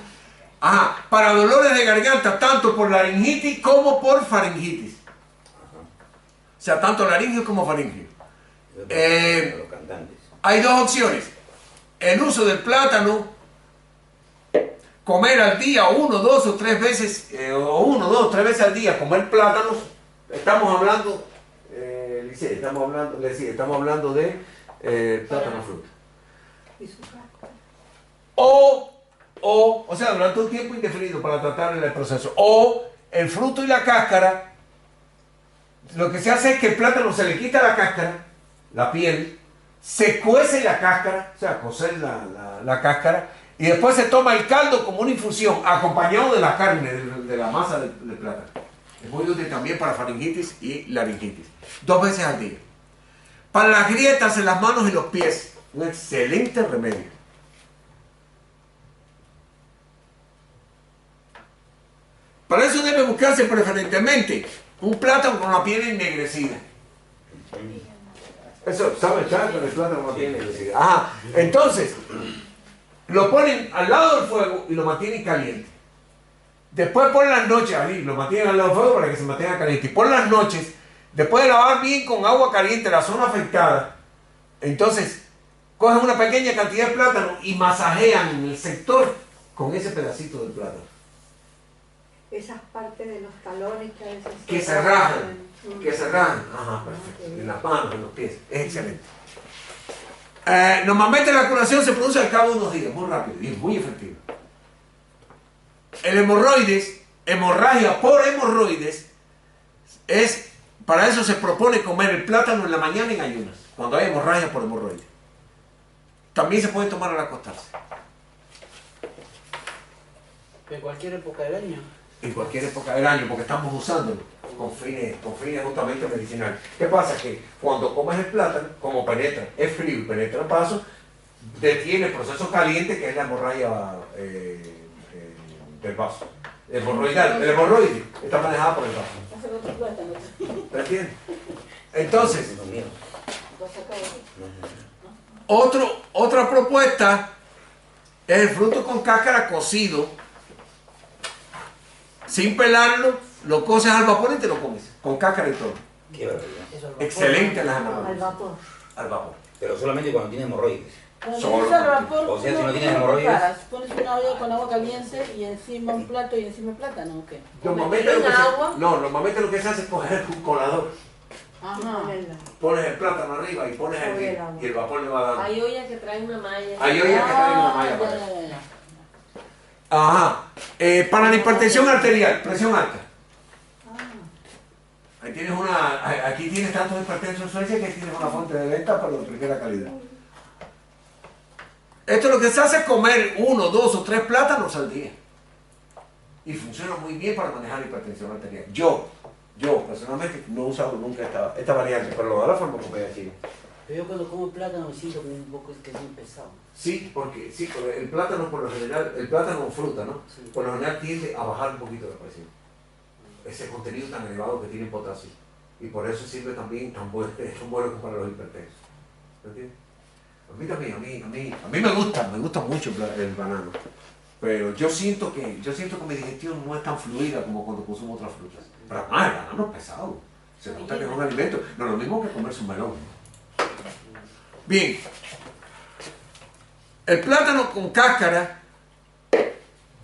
Ajá, para dolores de garganta, tanto por laringitis como por faringitis. O sea, tanto laringio como faringio. Eso es para los cantantes. Hay 2 opciones. El uso del plátano, comer al día 1, 2 o 3 veces, o 1, 2, 3 veces al día, comer plátanos. Estamos hablando, Lice, estamos hablando de plátano fruta. O sea, durante un tiempo indefinido para tratar el proceso. O el fruto y la cáscara, lo que se hace es que el plátano se le quita la cáscara, la piel, se cuece la cáscara, o sea, cocer la cáscara, y después se toma el caldo como una infusión, acompañado de la carne, de la masa del plátano. Es muy útil también para faringitis y laringitis. 2 veces al día. Para las grietas en las manos y los pies, un excelente remedio. Para eso debe buscarse preferentemente un plátano con la piel ennegrecida. Eso, ¿sabes? Con el plátano con la piel ennegrecida. Ajá. Entonces, lo ponen al lado del fuego y lo mantienen caliente. Después por las noches, ahí lo mantienen al lado del fuego para que se mantenga caliente. Y por las noches, después de lavar bien con agua caliente la zona afectada, entonces cogen una pequeña cantidad de plátano y masajean en el sector con ese pedacito del plátano. Esas partes de los talones que a veces Que se rajan, ajá, perfecto, en las manos, en los pies, es excelente. Normalmente la curación se produce al cabo de unos días, muy rápido y es muy efectivo. El hemorroides, hemorragia por hemorroides, para eso se propone comer el plátano en la mañana en ayunas, cuando hay hemorragia por hemorroides. También se puede tomar al acostarse. En cualquier época del año. En cualquier época del año, porque estamos usándolo con fines justamente medicinales. ¿Qué pasa? Que cuando comes el plátano, como penetra, es frío y penetra el vaso, detiene el proceso caliente que es la hemorragia del vaso. El hemorroide está manejado por el vaso. ¿Te entiendes? Entonces, otra propuesta es el fruto con cáscara cocido. Sin pelarlo, lo coces al vapor y te lo comes, con cáscara y todo. Qué barbaridad. Excelente las hemorroides. Al vapor. Al vapor. Pero solamente cuando tiene hemorroides. Cuando Solo. usa el vapor, O sea, si no ¿cómo tienes lo hemorroides. preparas? Pones una olla con agua caliente y encima un plato y encima plátano, ¿o qué? Normalmente lo que ¿En se, agua? no, normalmente lo que se hace es coger un colador, Ajá. pones el plátano arriba y pones el Sobre el vino, agua. y el vapor le va dando. Hay ollas que traen una malla. Hay ollas que traen una malla para eso. ya. Ajá. Para la hipertensión arterial, presión alta. Ahí tienes aquí tienes tantos hipertensos en Suecia que tienes una fuente de venta, pero de primera calidad. Esto lo que se hace es comer 1, 2 o 3 plátanos al día. Y funciona muy bien para manejar la hipertensión arterial. Yo personalmente no he usado nunca esta variante, pero lo da la farmacopea china. Pero yo cuando como plátano me siento como un poco que es muy pesado. Sí, porque el plátano por lo general, el plátano fruta, ¿no? Sí. Por lo general tiende a bajar un poquito la presión. Ese contenido tan elevado que tiene potasio. Y por eso sirve también tan bueno para los hipertensos. ¿Me entiendes? A mí también, a mí me gusta mucho el banano. Pero yo siento que mi digestión no es tan fluida como cuando consumo otras frutas. Pero el banano es pesado. Se nota que es un alimento. No, lo mismo que comerse un melón. Bien. El plátano con cáscara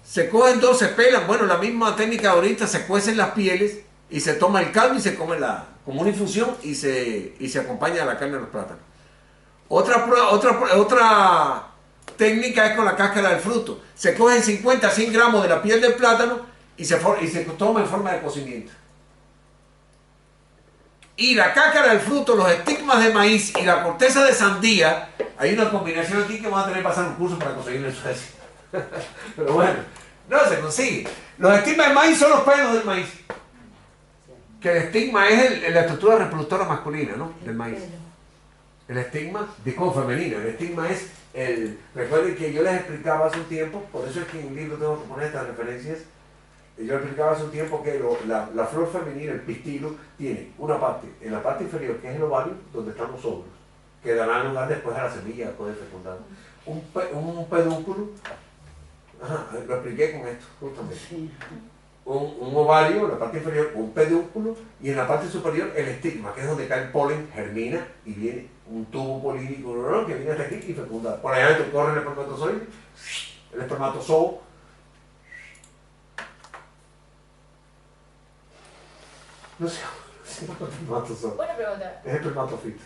se cogen dos, se pelan. Bueno, la misma técnica ahorita, se cuecen las pieles y se toma el caldo y se come como una infusión y se acompaña a la carne de los plátanos. Otra técnica es con la cáscara del fruto. Se cogen 50 a 100 gramos de la piel del plátano y se toma en forma de cocimiento. Y la cáscara del fruto, los estigmas de maíz y la corteza de sandía, hay una combinación aquí que vamos a tener que pasar un curso para conseguirlo en Suecia. Pero bueno, no se consigue. Los estigmas de maíz son los pelos del maíz. Que el estigma es la estructura reproductora masculina, ¿no? Del maíz. El estigma, disculpa, femenino, el estigma es recuerden que yo les explicaba hace un tiempo, por eso es que en el libro tengo que poner estas referencias. Yo les explicaba hace un tiempo que la flor femenina, el pistilo, tiene una parte, en la parte inferior, que es el ovario, donde están los óvulos, que darán lugar después a la semilla después de fecundar. Un pedúnculo, lo expliqué con esto, justamente. Sí. Un ovario, en la parte inferior, un pedúnculo, y en la parte superior el estigma, que es donde cae el polen, germina y viene un tubo polínico que viene hasta aquí y fecunda. Por allá adentro corre el espermatozoide, el espermatozoo. No sé el espermatozoo. Buena pregunta. Es el espermatofito.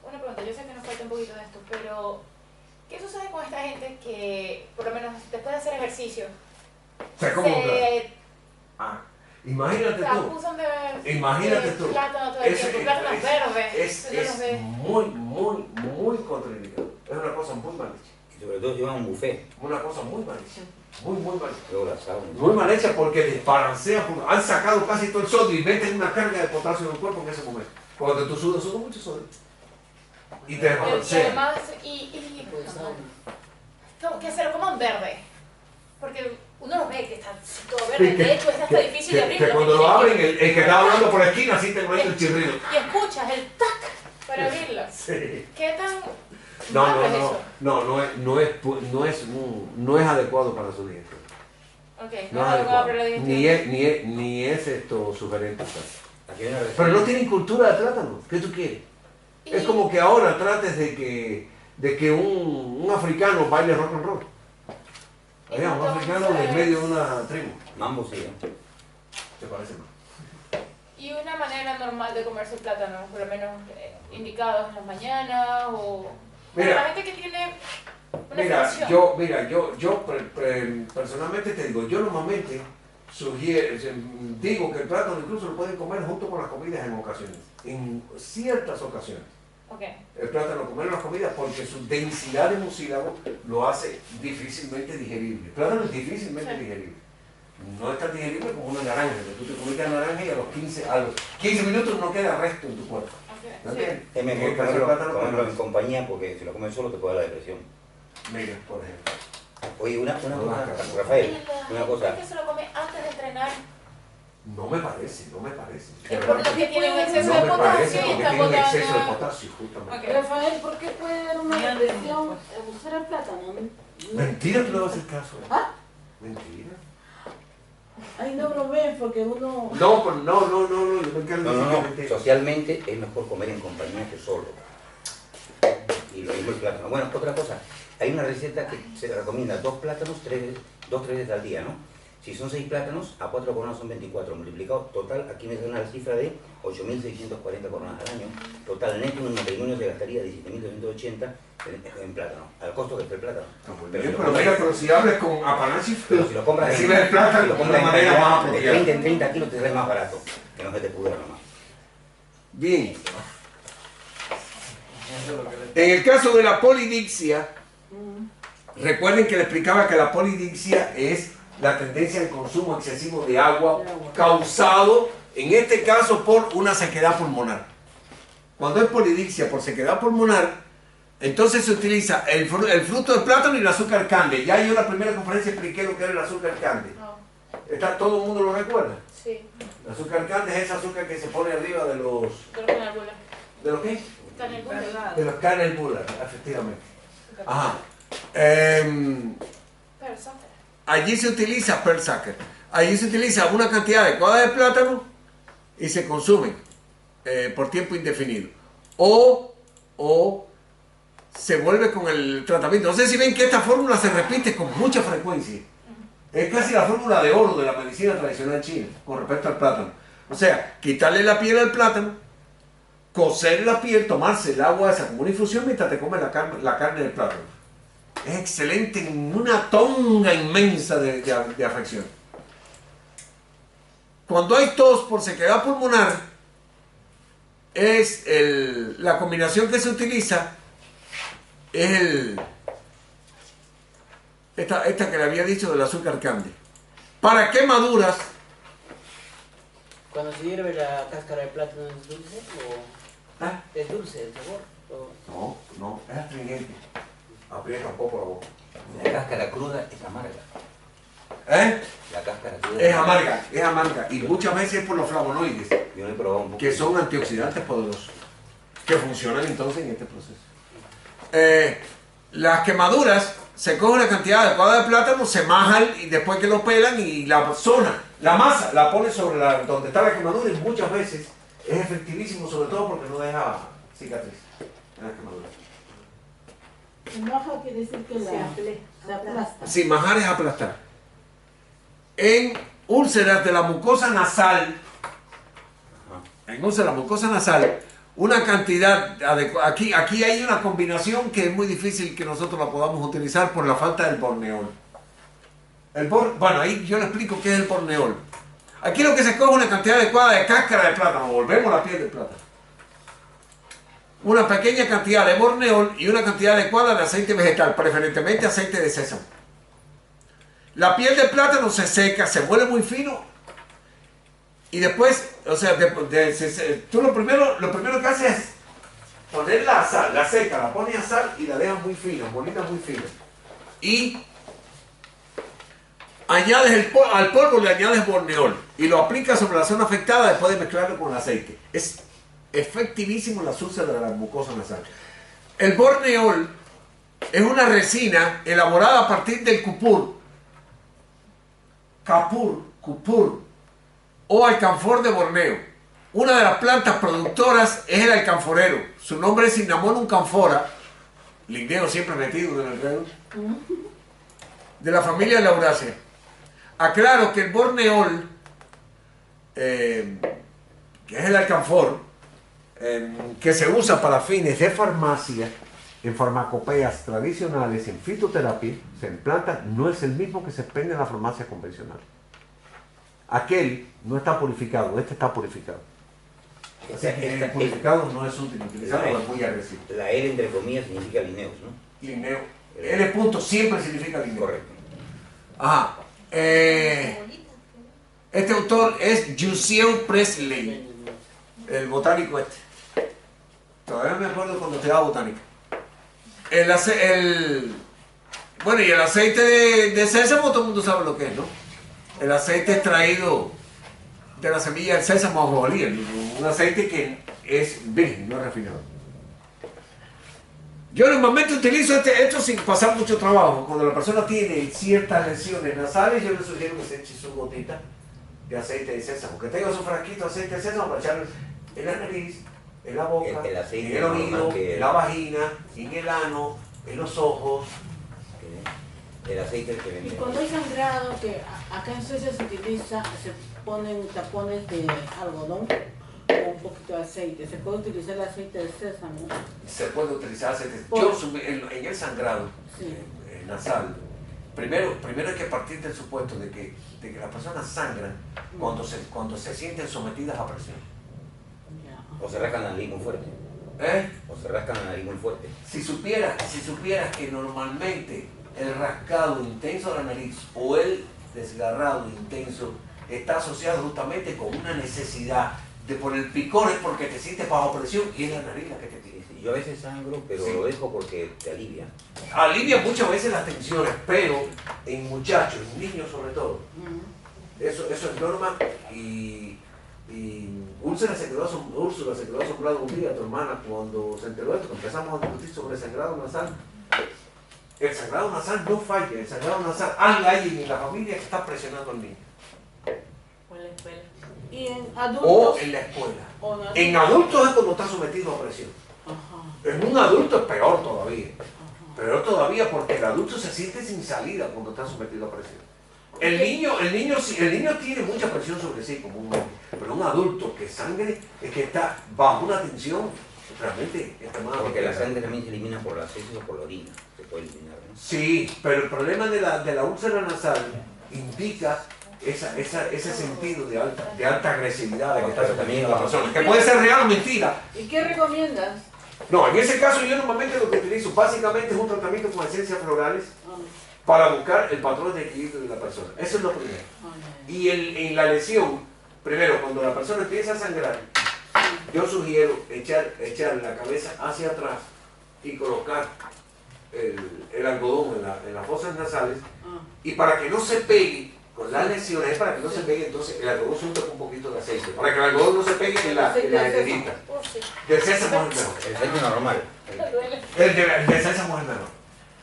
Una pregunta, yo sé que nos falta un poquito de esto, pero ¿qué sucede con esta gente que, por lo menos después de hacer ejercicio, Se come un plato. Imagínate se tú. acusan de Imagínate tú. plátano todo el tiempo, plátanos verdes? Es muy contraindicado. Es una cosa muy mal hecha. Y sobre todo llevan un buffet. Una cosa muy mal hecha. Muy mal hecha. Luego la sauna. Muy mal hecha porque desbalancea, han sacado casi todo el sodio y meten una carga de potasio en el cuerpo en ese momento. Cuando tú sudas mucho sodio. Y te Y desbalancea. además, que se lo coman verde. Porque uno lo ve que está así todo verde. De hecho, es hasta difícil de abrirlo. Que cuando lo abren, el que está hablando por la esquina, así te mete el chirrido. Y escuchas el tac para abrirlo. Sí. ¿Qué tan malo es eso? No es adecuado para su dieta. Ok, No no es es adecuado para la adecuado. digestión. Ni es esto sugerente. Aquí hay una Pero no tienen cultura de plátano. ¿Qué tú quieres? Es como que ahora trates de que un africano baile rock and roll. Allá, un africano en medio de una tribu. Mambo sí, ¿eh? ¿Te parece mal? Y una manera normal de comerse el plátano, por lo menos indicados en las mañanas o... Mira. Para la gente que tiene una infección. Yo personalmente te digo, yo normalmente digo que el plátano incluso lo pueden comer junto con las comidas en ocasiones, en ciertas ocasiones. Ok. El plátano comer en las comidas porque su densidad de mucílago lo hace difícilmente digerible. El plátano es difícilmente digerible. No es tan digerible como una naranja, que tú te comes la naranja y a los 15 minutos no queda resto en tu cuerpo. ¿No Sí. entiendes? Es mejor En el caso del plátano, comerlo en pues, compañía porque si lo comes solo te puede dar la depresión. mira, por ejemplo. Oye, una cosa, Y Rafael, una la cosa. gente que se lo come antes de entrenar, No me parece. es porque tiene un exceso No de me potasio parece y porque está tiene un exceso de botando... potasio, justamente. Ok. Rafael, ¿por qué puede dar una depresión usar el plátano? Mentira que le vas a hacer caso. ¿Ah? Mentira. Ay, no bromees porque uno... No, yo me encargo No, de decir que mentira. socialmente es mejor comer en compañía que solo. Y lo mismo el plátano. Bueno, otra cosa, hay una receta que se recomienda 2 plátanos, 3 veces al día, ¿no? Si son 6 plátanos, a 4 coronas son 24. Multiplicado total, aquí me da una cifra de 8.640 coronas al año. Total neto en un matrimonio se gastaría 17.280 en plátano. Al costo que está el plátano. Pero si hablas con Apanasif, pero si lo compras si ves el plátano, si lo de compras una manera más de apropiada. 30 en 30 kilos te sale más barato. Que no se te pudra nomás. Bien. En el caso de la polidicsia, recuerden que le explicaba que la polidicsia es la tendencia al consumo excesivo de agua causado, en este caso, por una sequedad pulmonar. Cuando es polidicsia por sequedad pulmonar, entonces se utiliza el fruto del plátano y el azúcar cande. Ya yo en la primera conferencia expliqué lo que era el azúcar cande. ¿Todo el mundo lo recuerda? Sí. El azúcar cande es ese azúcar que se pone arriba de los... De los canelbulas. ¿De los qué? Canelbulas. De los canelbulas, efectivamente. Ajá. Pero son... Allí se utiliza persacker. Allí se utiliza una cantidad adecuada de plátano y se consume por tiempo indefinido. O se vuelve con el tratamiento. No sé si ven que esta fórmula se repite con mucha frecuencia. Es casi la fórmula de oro de la medicina tradicional china con respecto al plátano. O sea, quitarle la piel al plátano, cocer la piel, tomarse el agua esa como una infusión mientras te comes la carne del plátano. Es excelente en una tonga inmensa de afección. Cuando hay tos por sequedad pulmonar, la combinación que se utiliza es esta que le había dicho del azúcar cande. Para quemaduras. Cuando se hierve la cáscara de plátano, ¿es dulce o ¿Ah? es dulce el sabor? No, es astringente. Aprieta un poco la boca. La cáscara cruda es amarga. ¿Eh? La cáscara cruda Es amarga. Y muchas veces es por los flavonoides, Yo lo he probado un poco. que son antioxidantes poderosos, que funcionan entonces en este proceso. Las quemaduras, se coge una cantidad adecuada de plátano, se majan y después que lo pelan y la masa la pone sobre donde está la quemadura y muchas veces es efectivísimo, sobre todo porque no deja cicatriz en las quemaduras. Maja quiere decir que se aplasta. Sí, majar es aplastar. En úlceras de la mucosa nasal, una cantidad adecuada. Aquí hay una combinación que es muy difícil que nosotros la podamos utilizar por la falta del borneol. Bueno, ahí yo le explico qué es el borneol. Aquí lo que se coge es una cantidad adecuada de cáscara de plátano, volvemos a la piel del plátano. Una pequeña cantidad de borneol y una cantidad adecuada de aceite vegetal, preferentemente aceite de sésamo. La piel del plátano se seca, se vuelve muy fino y después, o sea, tú lo primero que haces es poner la sal, la seca, la pones a sal y la dejas muy fina, bonita, muy fina. Y añades al polvo le añades borneol y lo aplicas sobre la zona afectada después de mezclarlo con el aceite. Es efectivísimo en la úlceras de la mucosa nasal. El borneol es una resina elaborada a partir del cupur o alcanfor de Borneo. Una de las plantas productoras es el alcanforero. Su nombre es Cinnamomum camphora, ligneo siempre metido en el dedo, de la familia Lauraceae. Aclaro que el borneol, que es el alcanfor, que se usa para fines de farmacia, en farmacopeas tradicionales, en fitoterapia, se implanta, no es el mismo que se expende en la farmacia convencional. Aquel no está purificado, este está purificado. O sea, el purificado no es útil utilizarlo, es muy agresivo. La L entre comillas significa lineos, ¿no? Linneo. L punto siempre significa linneo. Correcto. Ajá. Este autor es Jussieu Presley, el botánico este. Todavía me acuerdo cuando estudiaba botánica. Bueno, y el aceite de sésamo, todo el mundo sabe lo que es, ¿no? El aceite extraído de la semilla del sésamo ajonjolí, un aceite que es virgen, no es refinado. Yo normalmente utilizo esto sin pasar mucho trabajo. Cuando la persona tiene ciertas lesiones nasales, yo le sugiero que se eche su gotita de aceite de sésamo, que tenga su frasquito de aceite de sésamo para echarlo en la nariz, en la boca, El aceite en el oído, normal que- en la vagina, en el ano, en los ojos. El aceite que Y venía. cuando hay sangrado, que acá en Suecia se utiliza, se ponen tapones de algodón o un poquito de aceite. Se puede utilizar el aceite de sésamo. Se puede utilizar aceite. Por- Yo en el sangrado Sí. nasal, primero hay que partir del supuesto de que las personas sangran cuando se sienten sometidas a presión. Ya. O se rascan la nariz muy fuerte. ¿Eh? O se rascan la nariz muy fuerte. Si supieras que normalmente el rascado intenso de la nariz o el desgarrado intenso está asociado justamente con una necesidad de por el picor es porque te sientes bajo presión y es la nariz la que te tira. Yo a veces sangro, pero Sí. lo dejo porque te alivia. Alivia muchas veces las tensiones, pero en muchachos, en niños sobre todo, eso es norma y Úrsula se quedó asombrada un día, tu hermana, cuando se enteró de esto, empezamos a discutir sobre el sangrado nasal. El sangrado nasal no falla, el sangrado nasal, hay alguien en la familia que está presionando al niño. O en la escuela. Y en O adultos. en la escuela. o en En adultos es cuando está sometido a presión. Ajá, En un adulto es peor todavía. ajá. Peor todavía porque el adulto se siente sin salida cuando está sometido a presión. El niño tiene mucha presión sobre sí comúnmente, pero un adulto que sangre es que está bajo una tensión realmente extremadamente Porque la grande. sangre también se elimina por las heces o por la orina. Se puede eliminar, ¿no? Sí, pero el problema de la úlcera nasal indica ese sentido de alta agresividad de que está sometida la persona, que puede ser real o mentira. ¿Y qué recomiendas? No, en ese caso yo normalmente lo que utilizo básicamente es un tratamiento con esencias florales Ah, para buscar el patrón de equilibrio de la persona. Eso es lo primero. ah, Y en la lesión, primero, cuando la persona empieza a sangrar, yo sugiero echar la cabeza hacia atrás y colocar el algodón en las fosas nasales. ah. Y para que no se pegue con las lesiones, es para que no se pegue, entonces el algodón se unta con un poquito de aceite. Para que el algodón no se pegue en la heredita. Sí. Del sésamo es mejor. El aceite normal. Duele. El de sésamo es mejor.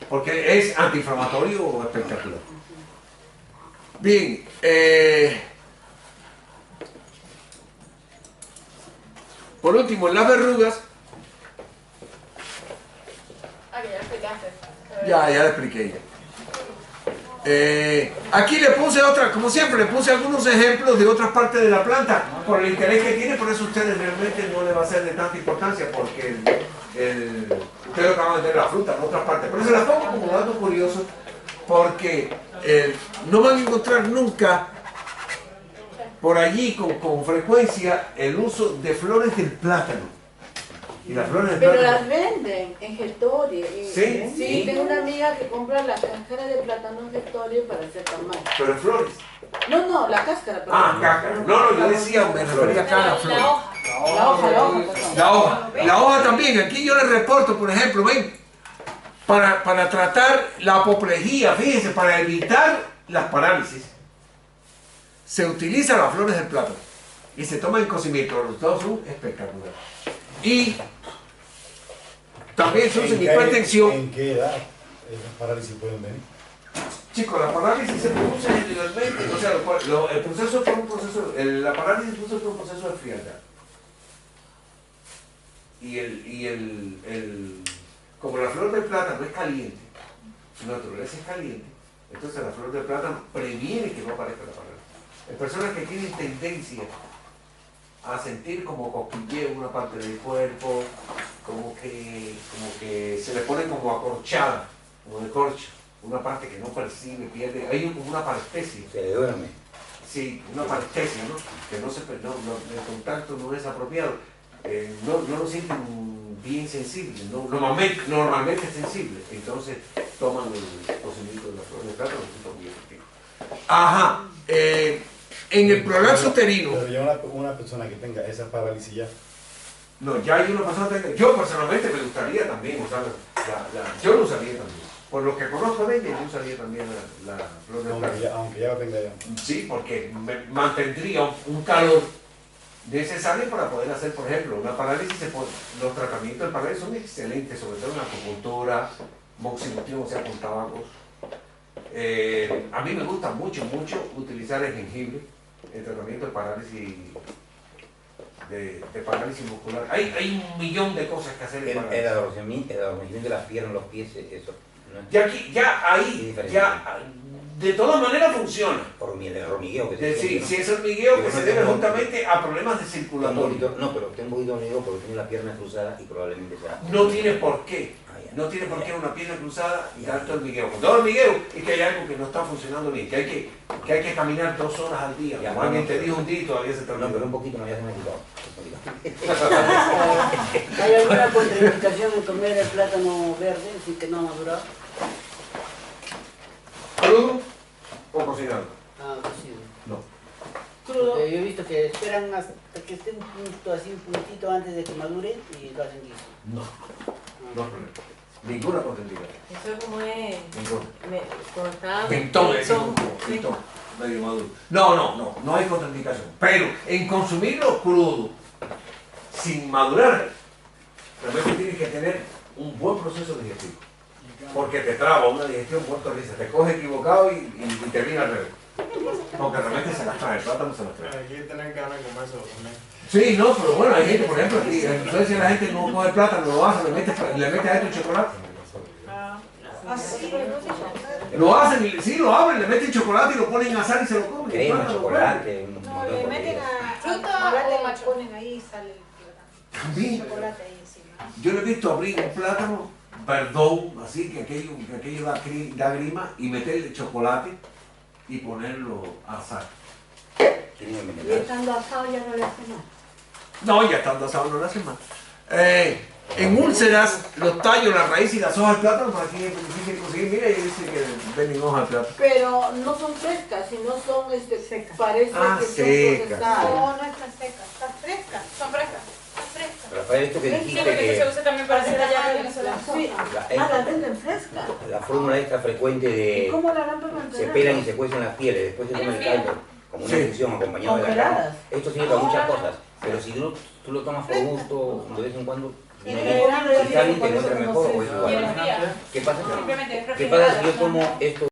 Porque es antiinflamatorio espectacular. Bien, por último, en las verrugas, Ah, que ya lo explicaste. ya le expliqué ya. Aquí le puse como siempre, le puse algunos ejemplos de otras partes de la planta, por el interés que tiene, por eso a ustedes realmente no le va a ser de tanta importancia, porque ustedes acaban de ver la fruta en otras partes, pero se las pongo como dato curioso, porque no van a encontrar nunca por allí con frecuencia el uso de flores del plátano. Y las flores del Pero plátano. las venden en Getoria. ¿Sí? Sí, tengo una amiga que compra la cáscara de plátano en Getoria para hacer tamal. Pero en flores. No, la cáscara. Ah, cáscara. No, yo decía, me refería acá a la flor. La hoja. La hoja, perdón. La hoja también. Aquí yo les reporto, por ejemplo, ven, para tratar la apoplejía, fíjense, para evitar las parálisis, se utilizan las flores del plátano y se toman en cocimiento. Los resultados son espectaculares. Y también se usa en hipertensión. ¿En qué edad esas parálisis pueden venir? Chicos, la parálisis se produce generalmente, o sea, el proceso fue un proceso, la parálisis se produce por un proceso de frialdad. Como la flor del plátano es caliente, su naturaleza es caliente, entonces la flor del plátano previene que no aparezca la parálisis. Hay personas que tienen tendencia a sentir como cosquilleo en una parte del cuerpo, como que se le pone como acorchada, como de corcho, una parte que no percibe, pierde, hay una parestesia. Se le duerme. Sí, una parestesia, ¿no? Que el contacto no es apropiado, no lo sienten bien sensible, normalmente es sensible, entonces toman el cocimiento de la flor de plátano, es muy efectivo. Ajá, en el prolapso uterino. Pero ya una persona que tenga esa parálisis ya. No, ya hay una persona que... Yo personalmente me gustaría también usar yo lo usaría también. Por lo que conozco de ella, yo usaría también la flor de plátano. Aunque ya la tenga ya. Sí, porque mantendría un calor necesario para poder hacer, por ejemplo, una parálisis. Los tratamientos de parálisis son excelentes, sobre todo en la acupuntura, moxibustión, o sea, con tabacos. A mí me gusta mucho utilizar el jengibre, el tratamiento de parálisis de parálisis muscular. Hay un millón de cosas que hacer en El parálisis. adormecimiento de las piernas, los pies, eso. ¿No? Ya de todas maneras funciona. El hormigueo que Sí, siente, ¿no? si es hormigueo que Yo se no debe tengo- justamente a problemas de Tengo un circulación. poquito, no, pero tengo un poquito de hormigueo porque tengo la pierna cruzada y probablemente sea. No tiene por qué. Ah, ya. No tiene por qué una pierna cruzada y alto hormigueo. Con todo hormigueo es que hay algo que no está funcionando bien, que hay que caminar 2 horas al día. Ya, Como alguien no, te pero- dijo un día y todavía se te No, pero olvidó. un poquito no, ya se me ha quitado. ¿Hay alguna contraindicación en comer el plátano verde, así que no ha madurado? ¿Crudo o cocinado? Ah, cocido. No. Crudo. Yo he visto que esperan hasta que esté un punto así, un puntito antes de que madure y lo hacen guiso. No. No hay problema. Ninguna contraindicación. Eso es como es. Ninguna. Cuando está. Pintón, le decimos como pintón, medio maduro. No hay contraindicación. Pero en consumirlo crudo, sin madurar, realmente tienes que tener un buen proceso digestivo. Porque te traba una digestión muerto de risa, te coge equivocado y termina al revés. Porque realmente se las trae, el plátano se las trae. Aquí tienen ganas de comerse también. Sí, no, pero bueno, hay gente, por ejemplo, aquí, entonces si la gente no coge el plátano, lo hace, le mete a esto chocolate. Así, Lo hacen, sí, lo abren, le meten chocolate y lo ponen a asar y se lo comen. Crema, Plátano, chocolate, un no, montón de le meten porquerías. a Fruta chocolate o y macho. ponen ahí y sale el plátano. También. Chocolate ahí encima. Yo le he visto abrir un plátano, perdón, así que aquello da grima, y meterle chocolate y ponerlo a asar. Quieren Y envenenar. estando asado ya no le hace nada. No, ya estando asado no lo hacen más. En úlceras, los tallos, la raíz y las hojas del plátano, para aquí es difícil conseguir. Mira, ahí dice que venden hojas de plátano. Pero no son frescas, sino son Secas. parece Ah, que son secas. procesadas. No, no está seca, está fresca. Son frescas. Son frescas. Rafael, esto que Sí, dijiste porque eso se que usa también para hacer allá en Venezuela. Sí. Las venden frescas. la fórmula esta frecuente ¿Y de cómo la harán para se mantenerlas? pelan y se cuecen las pieles, después se toma el caldo, como una Sí. infusión acompañado de la carne. Congeladas. Esto sirve para muchas cosas, pero si tú lo tomas por gusto, de vez en cuando, viene bien. Pero Si está bien, te encuentras mejor o es Y en el igual. día. ¿Qué pasa? Simplemente es ¿Qué pasa si yo refrigerada. tomo esto